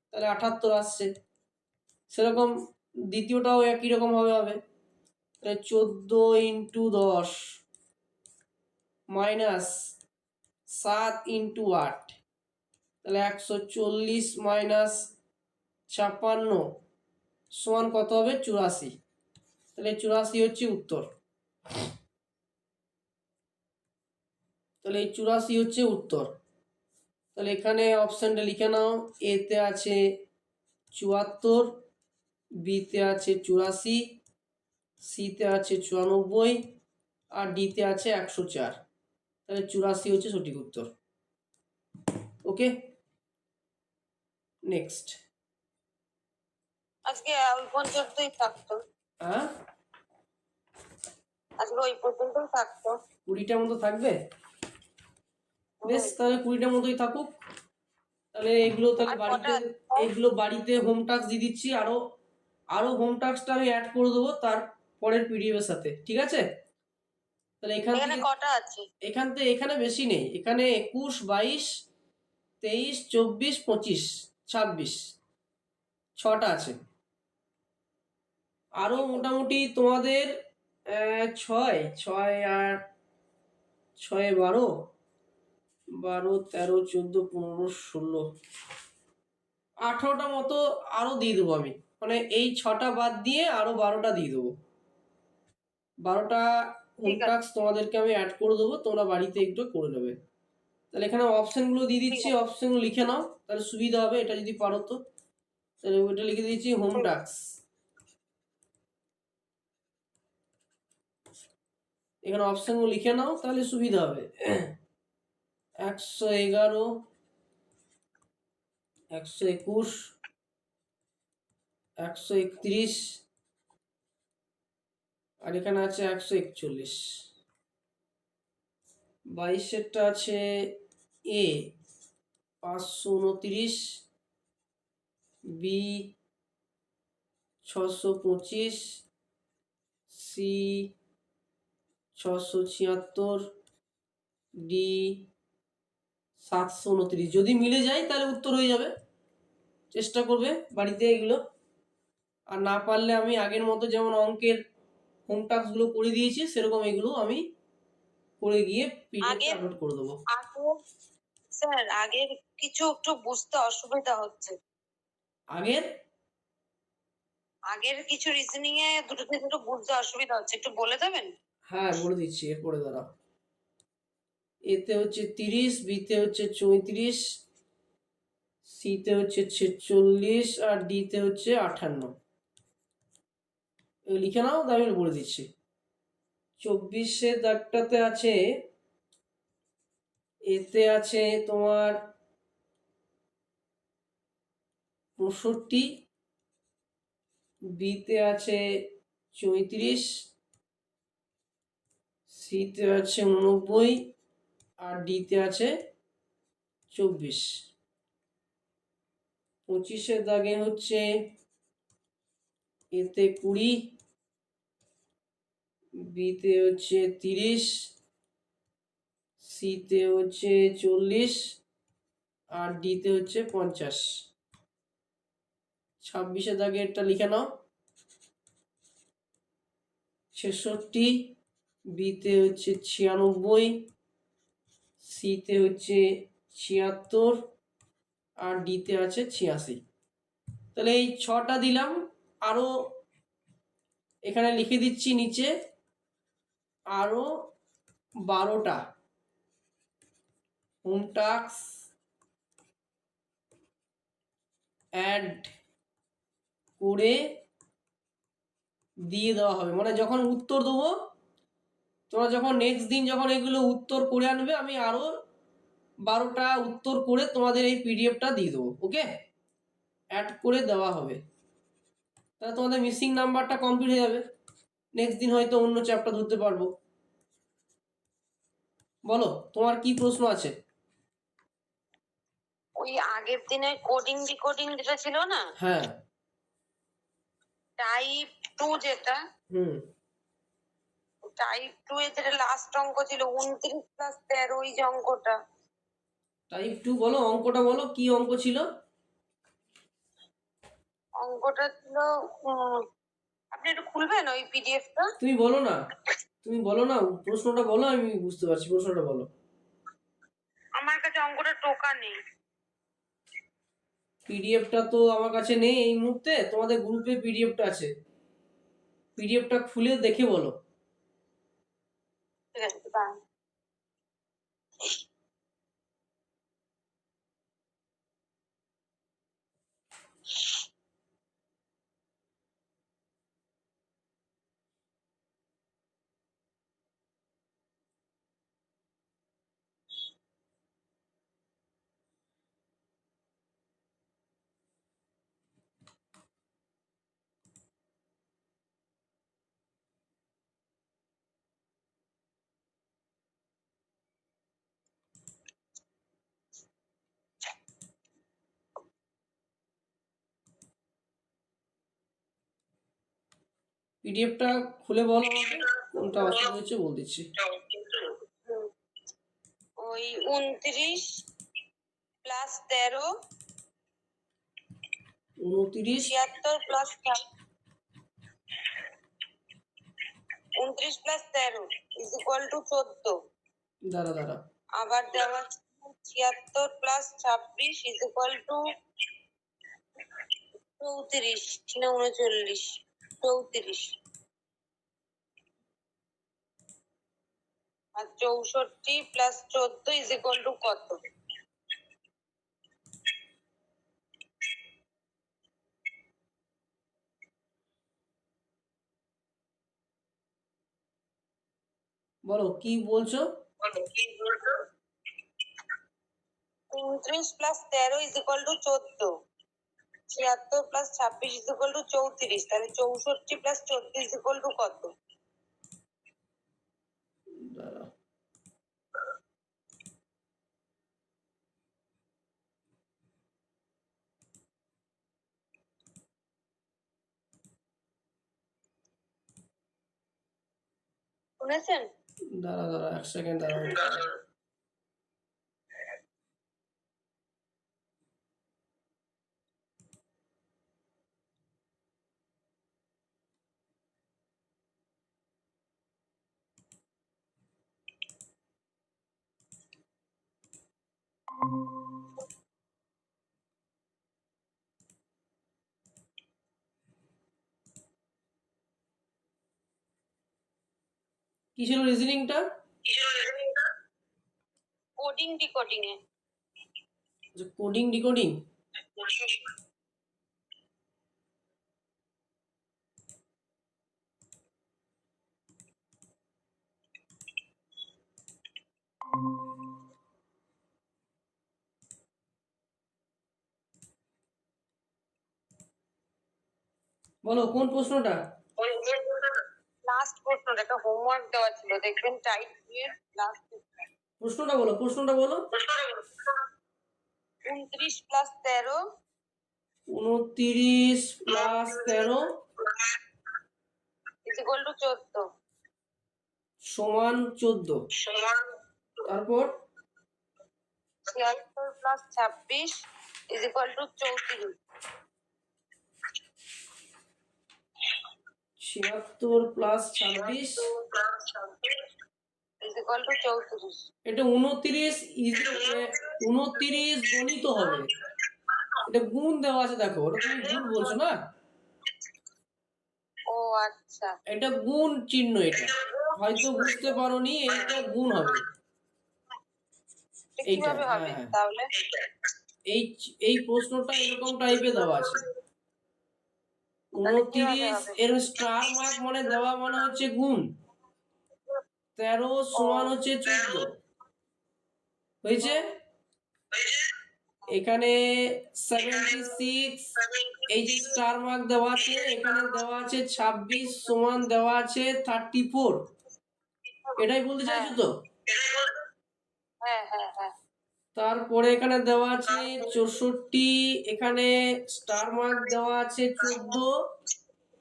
তাহলে 78 আসছে। সেরকম দ্বিতীয়টাও একই রকম হবে। তাহলে 14 ইন্টু 10 মাইনাস 7 ইন্টু 8, তাহলে 140 মাইনাস 56 সমান কত হবে? 84। তাহলে 84 হচ্ছে উত্তর। তাহলে এই 84 হচ্ছে উত্তর। তাহলে এখানে অপশানটা লিখে নাও। এতে আছে 74, বিতে আছে 84, সিতে আছে 94 আর ডিতে আছে 104। তাহলে 84 হচ্ছে সঠিক উত্তর। ওকে, নেক্সট। আজকে ওই পর্যন্তই থাকতো, হ্যাঁ, আজকে ওই পর্যন্তই থাকতো। 20টার মতো থাকবে। বেশ, তাহলে 20টার মতোই থাকুক। তাহলে এগুলো তাহলে আর বাড়িতে, কটা এগুলো বাড়িতে হোম টাস্ক দিয়ে দিচ্ছি। আরো আরো হোম টাস্কটা আমি অ্যাড করে দেবো তার পরের পিডিএফ এর সাথে, ঠিক আছে? তাহলে এখানে কটা আছে? এখানে বেশি নেই। এখানে 21, 22, 23, 24, 25, 26, 6টা আছে। আরো মোটামুটি তোমাদের 6, 6 আর 6, 12, 12, 13, 14, 15, 16, 18টা মতো আরো দিয়ে দেবো আমি। মানে এই 6টা বাদ দিয়ে আরো 12টা দিয়ে দেবো। 12টা হোম ঠিক আছে, টাস্ক তোমাদেরকে আমি অ্যাড করে দেবো, তোমরা বাড়িতে একটু করে নেবে। তাহলে এখানে অপশনগুলো দিয়ে ঠিক দিচ্ছি, আছে, অপশনগুলো লিখে নাও, তাহলে সুবিধা হবে। এটা যদি পারো তো, তাহলে ওইটা লিখে দিয়েছি হোম ঠিক আছে। টাস্ক। এখানে অপশনগুলো লিখে নাও, তাহলে সুবিধা হবে। 111, 121, 131, আর এখানে আছে 141। 22-এরটা আছে এ 529, বি 625, সি 676, ডি 729। যদি মিলে যায় তাহলে উত্তর হয়ে যাবে। চেষ্টা করবে বাড়িতে এগুলো। আর না পারলে আমি আগের মতো যেমন অঙ্কের হোম টাস্কগুলো করে দিয়েছি, সেরকম এগুলো আমি করে গিয়ে পিডিএফটা আগের আপলোড করে দেবো। আগের স্যার আগের কিছু একটু বুঝতে অসুবিধা হচ্ছে। আগের আগের কিছু রিজনিং এ দুটো থেকে দুটো বুঝতে অসুবিধা হচ্ছে, একটু বলে দেবেন? হ্যাঁ, বলে দিচ্ছি। এরপরে দাঁড়াও। এতে হচ্ছে 30, বিতে হচ্ছে 34, সিতে হচ্ছে 46, আর ডিতে হচ্ছে 58। লিখে নাও, আমি বলে দিচ্ছি। 24-এর দাগটাতে আছে, এতে আছে তোমার 65, বিতে আছে 34, সিতে আছে 89, আর ডিতে আছে 24। 25-এর দাগে হচ্ছে এতে 20, বিতে হচ্ছে 30, সিতে হচ্ছে 40, আর ডিতে হচ্ছে 50। 26-এর দাগে এটা লিখে নাও, 66, বিতে হচ্ছে 96, সিতে হচ্ছে 76, আর ডিতে আছে 86। তাহলে এই 6টা দিলাম। আরো এখানে লিখে দিচ্ছি নিচে আরো 12টা হোম টাস্ক অ্যাড করে দিয়ে দেওয়া হবে। মানে যখন উত্তর দেবো, তোমরা যখন নেক্সট দিন যখন এগুলো উত্তর করে আনবে, আমি আরো 12টা উত্তর করে তোমাদের এই পিডিএফটা দিয়ে দেবো। ওকে, অ্যাড করে দেওয়া হবে। তাহলে তোমাদের মিসিং নাম্বারটা কমপ্লিট হয়ে যাবে। নেক্সট দিন হয়তো অন্য চ্যাপ্টার ধরতে পারবো। বলো, তোমার কি প্রশ্ন আছে? ওই আগের দিনের কোডিং ডিকোডিং যেটা ছিল না, হ্যাঁ। টাইপ 2 যেটা, হুম। টাইপ 2 এর যেটা লাস্ট অঙ্ক ছিল 29+13, ওই যে অঙ্কটা, টাইপ 2 বলো, অঙ্কটা বলো, কি অঙ্ক ছিল? অঙ্কটা ছিল আপনি একটু খুলবেন ওই পিডিএফটা? তুমি বলো না, তুমি বলো না, প্রশ্নটা বলো, আমি বুঝতে পারছি। প্রশ্নটা বলো। আমার কাছে অঙ্কটা টোকা নেই। পিডিএফটা তো আমার কাছে নেই এই মুহূর্তে, তোমাদের গ্রুপে পিডিএফটা আছে। পিডিএফটা খুলে দেখে বলো। ঠিক আছে, দাঁড়ান। পিডিএফটা খুলে বলো আমাকে কোনটা অসুবিধা হচ্ছে, বল দিচ্ছি। ওই 29 plus 13 29 76 plus 29 plus 13 is equal to 14। দাঁড়া আবার দেওয়া আছে 76 প্লাস 26 ইজ ইকুয়াল টু 34 না 39, 34। আর 64 প্লাস 14 ইজ ইকুয়াল টু কত? বলো কি বলছো। 29 plus 13 is equal to 14, 76 plus 26 is equal to 34, তাহলে 64 প্লাস 14 ইজ ইকুয়াল টু কত? দাঁড়া, শুনেছেন? দাঁড়া 1 সেকেন্ড দাঁড়াও। কি ছিল রিজনিংটা? কোডিং ডিকোডিং এ। Coding decoding. বলো কোন প্রশ্নটা? লাস্ট প্রশ্নটা একটা হোমওয়ার্ক দেওয়া ছিল, দেখবেন টাইপ এর লাস্ট। প্রশ্নটা বলো 29 plus 13 29 plus 13 is equal to 14 সমান 14। তারপর 76 plus 26 is equal to 34। 76 plus 26 is equal to 34। এটা 29 29 গণিত হবে, এটা গুণ দেওয়া আছে দেখো, ওটা তুমি ভুল বলছো না। ও আচ্ছা, এটা গুণ চিহ্ন, এটা হয়তো বুঝতে পারোনি, এটা গুণ হবে। এইটা কিভাবে হবে হ্যাঁ, তাহলে? এই প্রশ্নটা এরকম টাইপে দেওয়া আছে। 29 এর স্টার মার্ক মানে দেওয়া মানে হচ্ছে গুণ, 13 সমান হচ্ছে 14 হয়েছে। এখানে 76 এই যে স্টার মার্ক দেওয়া আছে, এখানে দেওয়া আছে 26 সমান দেওয়া আছে 34, এটাই বলতে চাইছো তো? হ্যাঁ হ্যাঁ হ্যাঁ। তারপরে এখানে দেওয়া আছে 64, এখানে স্টার মার্ক দেওয়া আছে 14,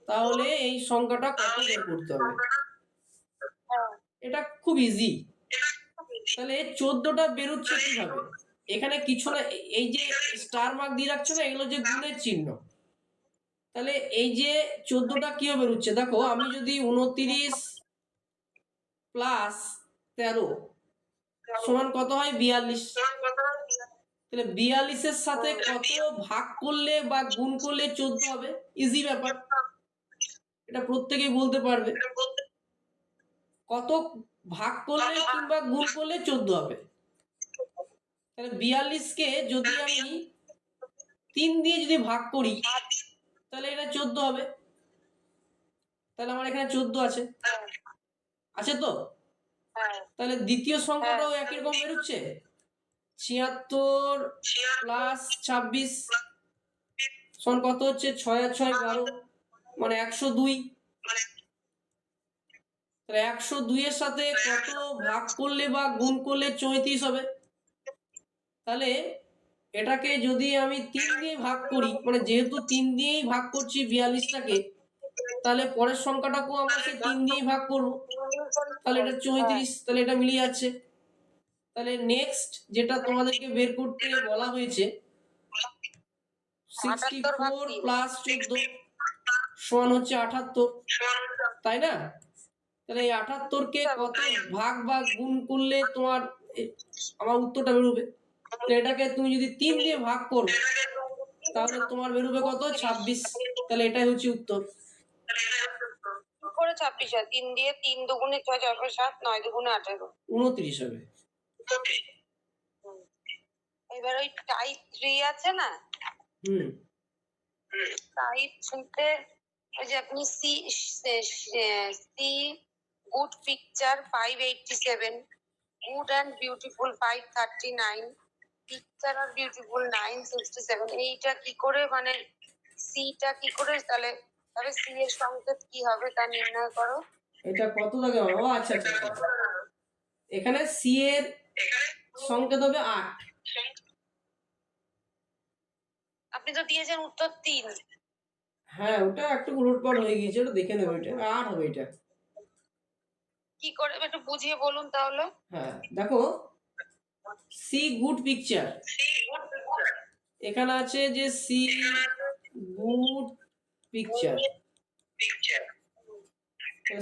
তাহলে এই সংখ্যাটা কত বের করতে হবে। এটা খুব ইজি। তাহলে 14টা বেরোচ্ছে কিভাবে? এখানে কিছু না, এই যে স্টার মার্ক দিয়ে রাখছো না, এগুলো যে গুণের চিহ্ন। তাহলে এই যে 14টা কিভাবে বেরোচ্ছে দেখো, আমি যদি 29 প্লাস 13 সমান কত হয় 42, তাহলে 42-এর সাথে কত ভাগ করলে বা গুণ করলে 14 হবে? ইজি ব্যাপার, এটা প্রত্যেকেই বলতে পারবে। কত ভাগ করলে কিংবা গুণ করলে 14 হবে। তাহলে 42-কে যদি আমি 3 দিয়ে যদি ভাগ করি তাহলে এটা 14 হবে। তাহলে আমার এখানে 14 আছে, আছে তো? তাহলে দ্বিতীয় সংখ্যাটাও একই রকম বেরোচ্ছে, 76 প্লাস 26 সমান কত হচ্ছে 6 আর 6 12, মানে 102। তাহলে 102 এর সাথে কত ভাগ করলে বা গুণ করলে 34 হবে। তাহলে এটাকে যদি আমি 3 দিয়ে ভাগ করি, মানে যেহেতু 3 দিয়েই ভাগ করছি 42টাকে, তাহলে পরের সংখ্যাটাকেও আমরা সেই 3 দিয়েই ভাগ করবো, তাহলে এটা 34, তাহলে এটা মিলে যাচ্ছে। তাহলে নেক্সট যেটা তোমাদেরকে বের করতে বলা হয়েছে 64 প্লাস 14 সমান হচ্ছে 78, তাই না? তাহলে এই 78কে কত ভাগ বা গুণ করলে তোমার আমার উত্তরটা বেরোবে? তো এটাকে তুমি যদি 3 দিয়ে ভাগ করো তাহলে তোমার বেরোবে কত? 26। তাহলে এটাই হচ্ছে উত্তর। কি করে 26 হয়? 3 দিয়ে 3 দুগুণে 6, 4 4 7, 9 দুগুণে 18। 29 হবে। এবার ওই টাইপ 3 আছে না, টাইপ 3তে ওই যে আপনি see good picture 587, good and beautiful 539, picture আর বিউটিফুল 967, এইটা কি করে মানে সিটা কি করে তাহলে তাহলে সি এর সংকেত কি হবে তা নির্ণয় করো। এটা কত লাগে? ও আচ্ছা আচ্ছা, এখানে সি এর সংকেত হবে 8। আপনি তো দিয়েছেন উত্তর 3। হ্যাঁ, ওটা একটু উলটপালট হয়ে গিয়েছে, ওটা দেখে নেবো। এটা 8 হবে এটা। কি করে একটু বুঝিয়ে বলুন তাহলে। হ্যাঁ দেখো, সি গুড পিকচার, এখানে আছে যে see good picture,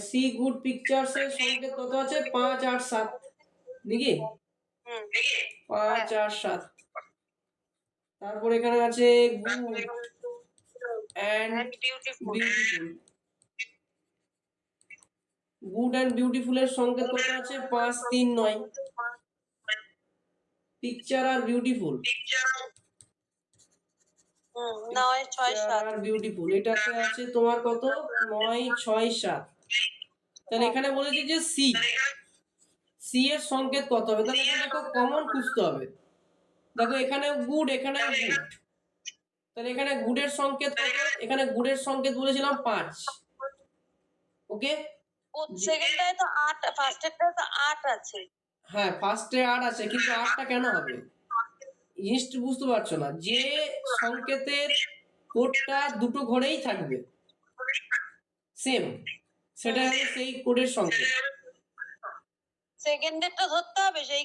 see good pictures এর সংকেত কত আছে? 5 8 7 নাকি? 5 8 7। তারপর এখানে আছে good and beautiful. Good and beautiful এর সংকেত কত আছে? 5 3 9। পিকচার আর বিউটিফুল, 9 6 7 আর বিউটিফুল এটাতে আছে তোমার কত? 9 6 7। তাহলে এখানে বলেছে যে সি, সি এর সংকেত কত হবে? তাহলে এখানে দেখো কমন খুঁজতে হবে। দেখো এখানে গুড, এখানে গুড, তাহলে এখানে গুডের সংকেত কত? এখানে গুডের সংকেত বলেছিলাম 5। ওকে, সেকেন্ডটায় তো 8, ফার্স্টেরটায় তো 8 আছে। হ্যাঁ ফার্স্টে 8 আছে, কিন্তু 8টা কেন হবে? জিনিসটা বুঝতে পারছো না, যে সংকেতের কোডটা দুটো ঘরেই থাকবে সেম, সেটা হলো সেই কোডের সংকেত। সেকেন্ডেরটা ধরতে হবে সেই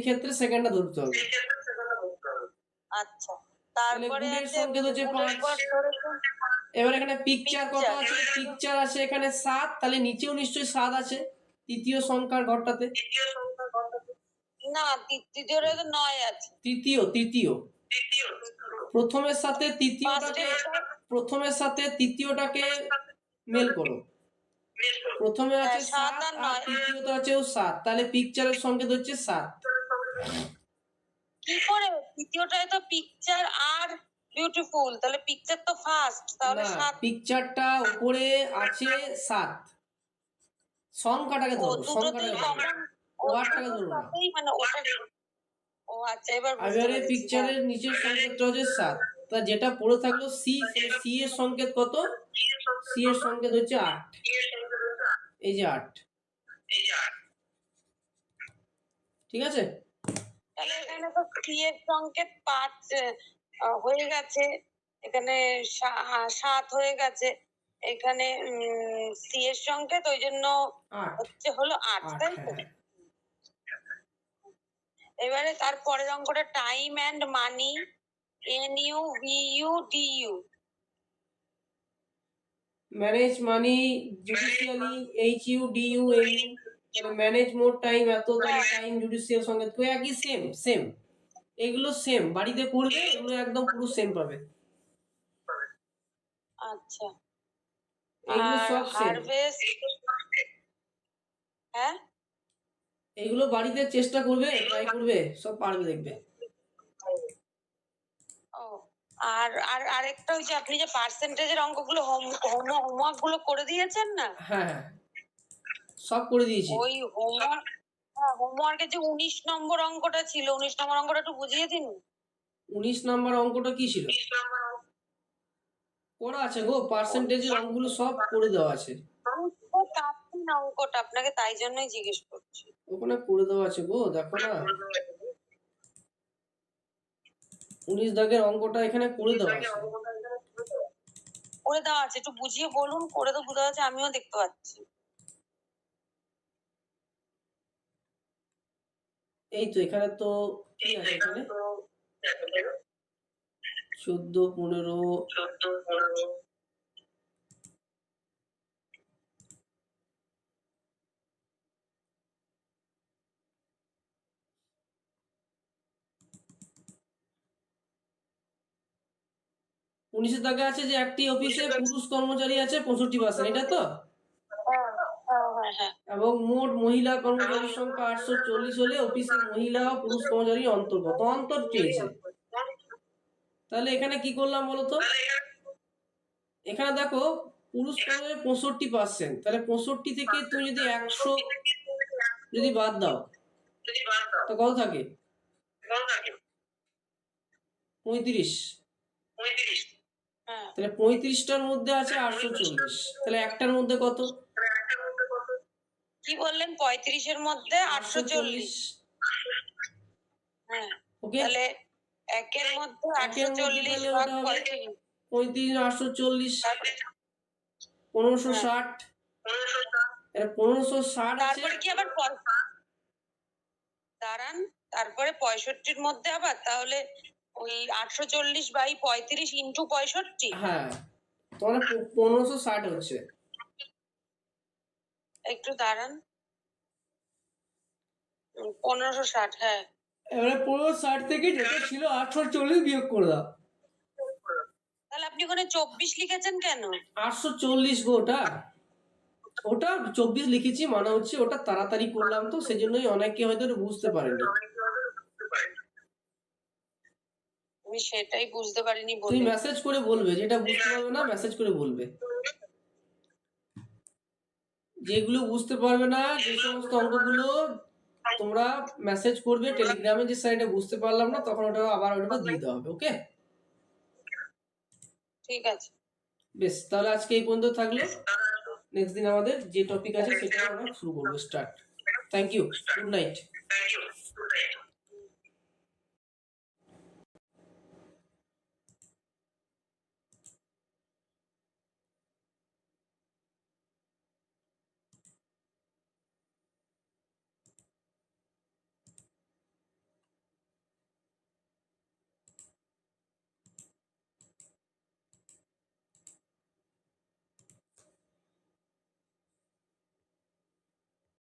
ক্ষেত্রে সেকেন্ডটা ধরতে হবে। আচ্ছা, তারপরে গুডের আছে সংকেত হচ্ছে 5। এবার এখানে পিকচার কত আছে? পিকচার আছে এখানে 7, তাহলে নিচেও নিশ্চয়ই 7 আছে তৃতীয় সংখ্যার ঘরটাতে। না, তৃতীয়টা তো 9 আছে। তৃতীয় প্রথমের সাথে তৃতীয়টাকে মেল করো। প্রথমে আছে 7 আর তৃতীয়তে আছে 7, তাহলে পিকচারের সংকেত হচ্ছে 7। কি করে? তৃতীয়টায় তো পিকচার আর বিউটিফুল, তাহলে পিকচার তো ফার্স্ট, তাহলে 7। পিকচারটা উপরে আছে 7, সংখ্যাটাকে ধরো, সংখ্যাটাকে ধরো, ওয়ার্ডটাকে ধরো না। মানে ওটা, ও আচ্ছা এবার এবারে পিকচারের নিচের সংকেতটা হচ্ছে 7, তা যেটা পড়ে থাকলো সি, সি এর সংকেত কত? সি এর সংকেত হচ্ছে 8। এই যে 8, ঠিক আছে? তাহলে এখানে তো সি এর সংকেত 5 হয়ে গেছে, এখানে 7 হয়ে গেছে, এখানে সি এর সংকেত ওই জন্য 8 হচ্ছে হলো 8, তাই তো? এবারে তারপরের অঙ্কটা time and money, NUVUDU। Manage money judicially HUDUAU, তাহলে ম্যানেজ মোর টাইম এত, তাহলে টাইম জুডিশিয়াল সংকেত তো একই, সেম এগুলো সেম, বাড়িতে করবে এগুলো একদম পুরো সেম পাবে। আচ্ছা, এগুলো সব সেম। হ্যাঁ, এগুলো বাড়িতে চেষ্টা করবে, ট্রাই করবে, সব পারবে দেখবে। ও আর আর আরেকটা ওই যে আপনি যে পার্সেন্টেজের অঙ্কগুলো হোমওয়ার্ক গুলো করে দিয়েছেন না? হ্যাঁ সব করে দিয়েছি। ওই হোমওয়ার্কে যে 19 নম্বর অঙ্কটা ছিল, 19 নম্বর অঙ্কটা একটু বুঝিয়ে দিন। 19 নাম্বার অঙ্কটা কি ছিল? করা আছে গো, পার্সেন্টেজের অঙ্কগুলো সব করে দেওয়া আছে। অঙ্কটা আপনাকে তাই জন্যই জিজ্ঞেস করছি। ওখানে করে দেওয়া আছে গো, দেখো না 19 দাগের অঙ্কটা এখানে করে দেওয়া আছে। করে দেওয়া আছে, একটু বুঝিয়ে বলুন। করে তো বোঝা যাচ্ছে, আমিও দেখতে পাচ্ছি। এই তো এখানে তো কি আছে, এখানে 14, 15, 19 দাগে আছে যে একটি অফিসে পুরুষ কর্মচারী আছে 65%, এটা তো। হ্যাঁ। এবং মোট মহিলা কর্মচারীর সংখ্যা 840 হলে অফিসে মহিলা ও পুরুষ কর্মচারী অন্তর্গত অন্তর চেয়েছে। তাহলে এখানে কি করলাম বলতো, এখানে দেখো পুরুষ কর্মচারী 65%, তাহলে 65 থেকে তুমি যদি 100 যদি বাদ দাও তো কত থাকে? 35। হ্যাঁ, তাহলে 35টার মধ্যে আছে 840, তাহলে একটার মধ্যে কত? কি বললেন? 35-এর মধ্যে 840। 840। হ্যাঁ, ওকে, তাহলে একের মধ্যে একের মধ্যে 840 তাহলে ভাগ ওটা হবে 35। 35, 840, তারপরে 1560। এটা 1560 আছে। তারপরে কি আবার দাঁড়ান, তারপরে 65-র মধ্যে আবার তাহলে ওই 840/35 ইন্টু 65। হ্যাঁ, তোমার 1560 হচ্ছে। একটু দাঁড়ান, 1560। হ্যাঁ, এবারে 1560 থেকে যেটা ছিল 840 বিয়োগ করে দাও। তাহলে আপনি ওখানে 24 লিখেছেন কেন? 840 গো, ওটা ওটা 24 লিখেছি, মানে হচ্ছে ওটা তাড়াতাড়ি করলাম তো সেজন্যই অনেকে হয়তো এটা বুঝতে পারেনি। আমি সেটাই বুঝতে পারিনি তুমি বলে। মেসেজ করে বলবে, যেটা বুঝতে পারবে না মেসেজ করে বলবে। যেগুলো বুঝতে পারবে না, যে সমস্ত অঙ্কগুলো তোমরা মেসেজ করবে টেলিগ্রামে যে স্যার এটা বুঝতে পারলাম না, তখন ওটা আবার ওটা দিয়ে দেওয়া হবে। ওকে, ঠিক আছে। বেশ, তাহলে আজকে এই পর্যন্ত থাকলো। নেক্সট দিন আমাদের যে টপিক আছে সেটা আমরা শুরু করবো, start. Thank you, good night.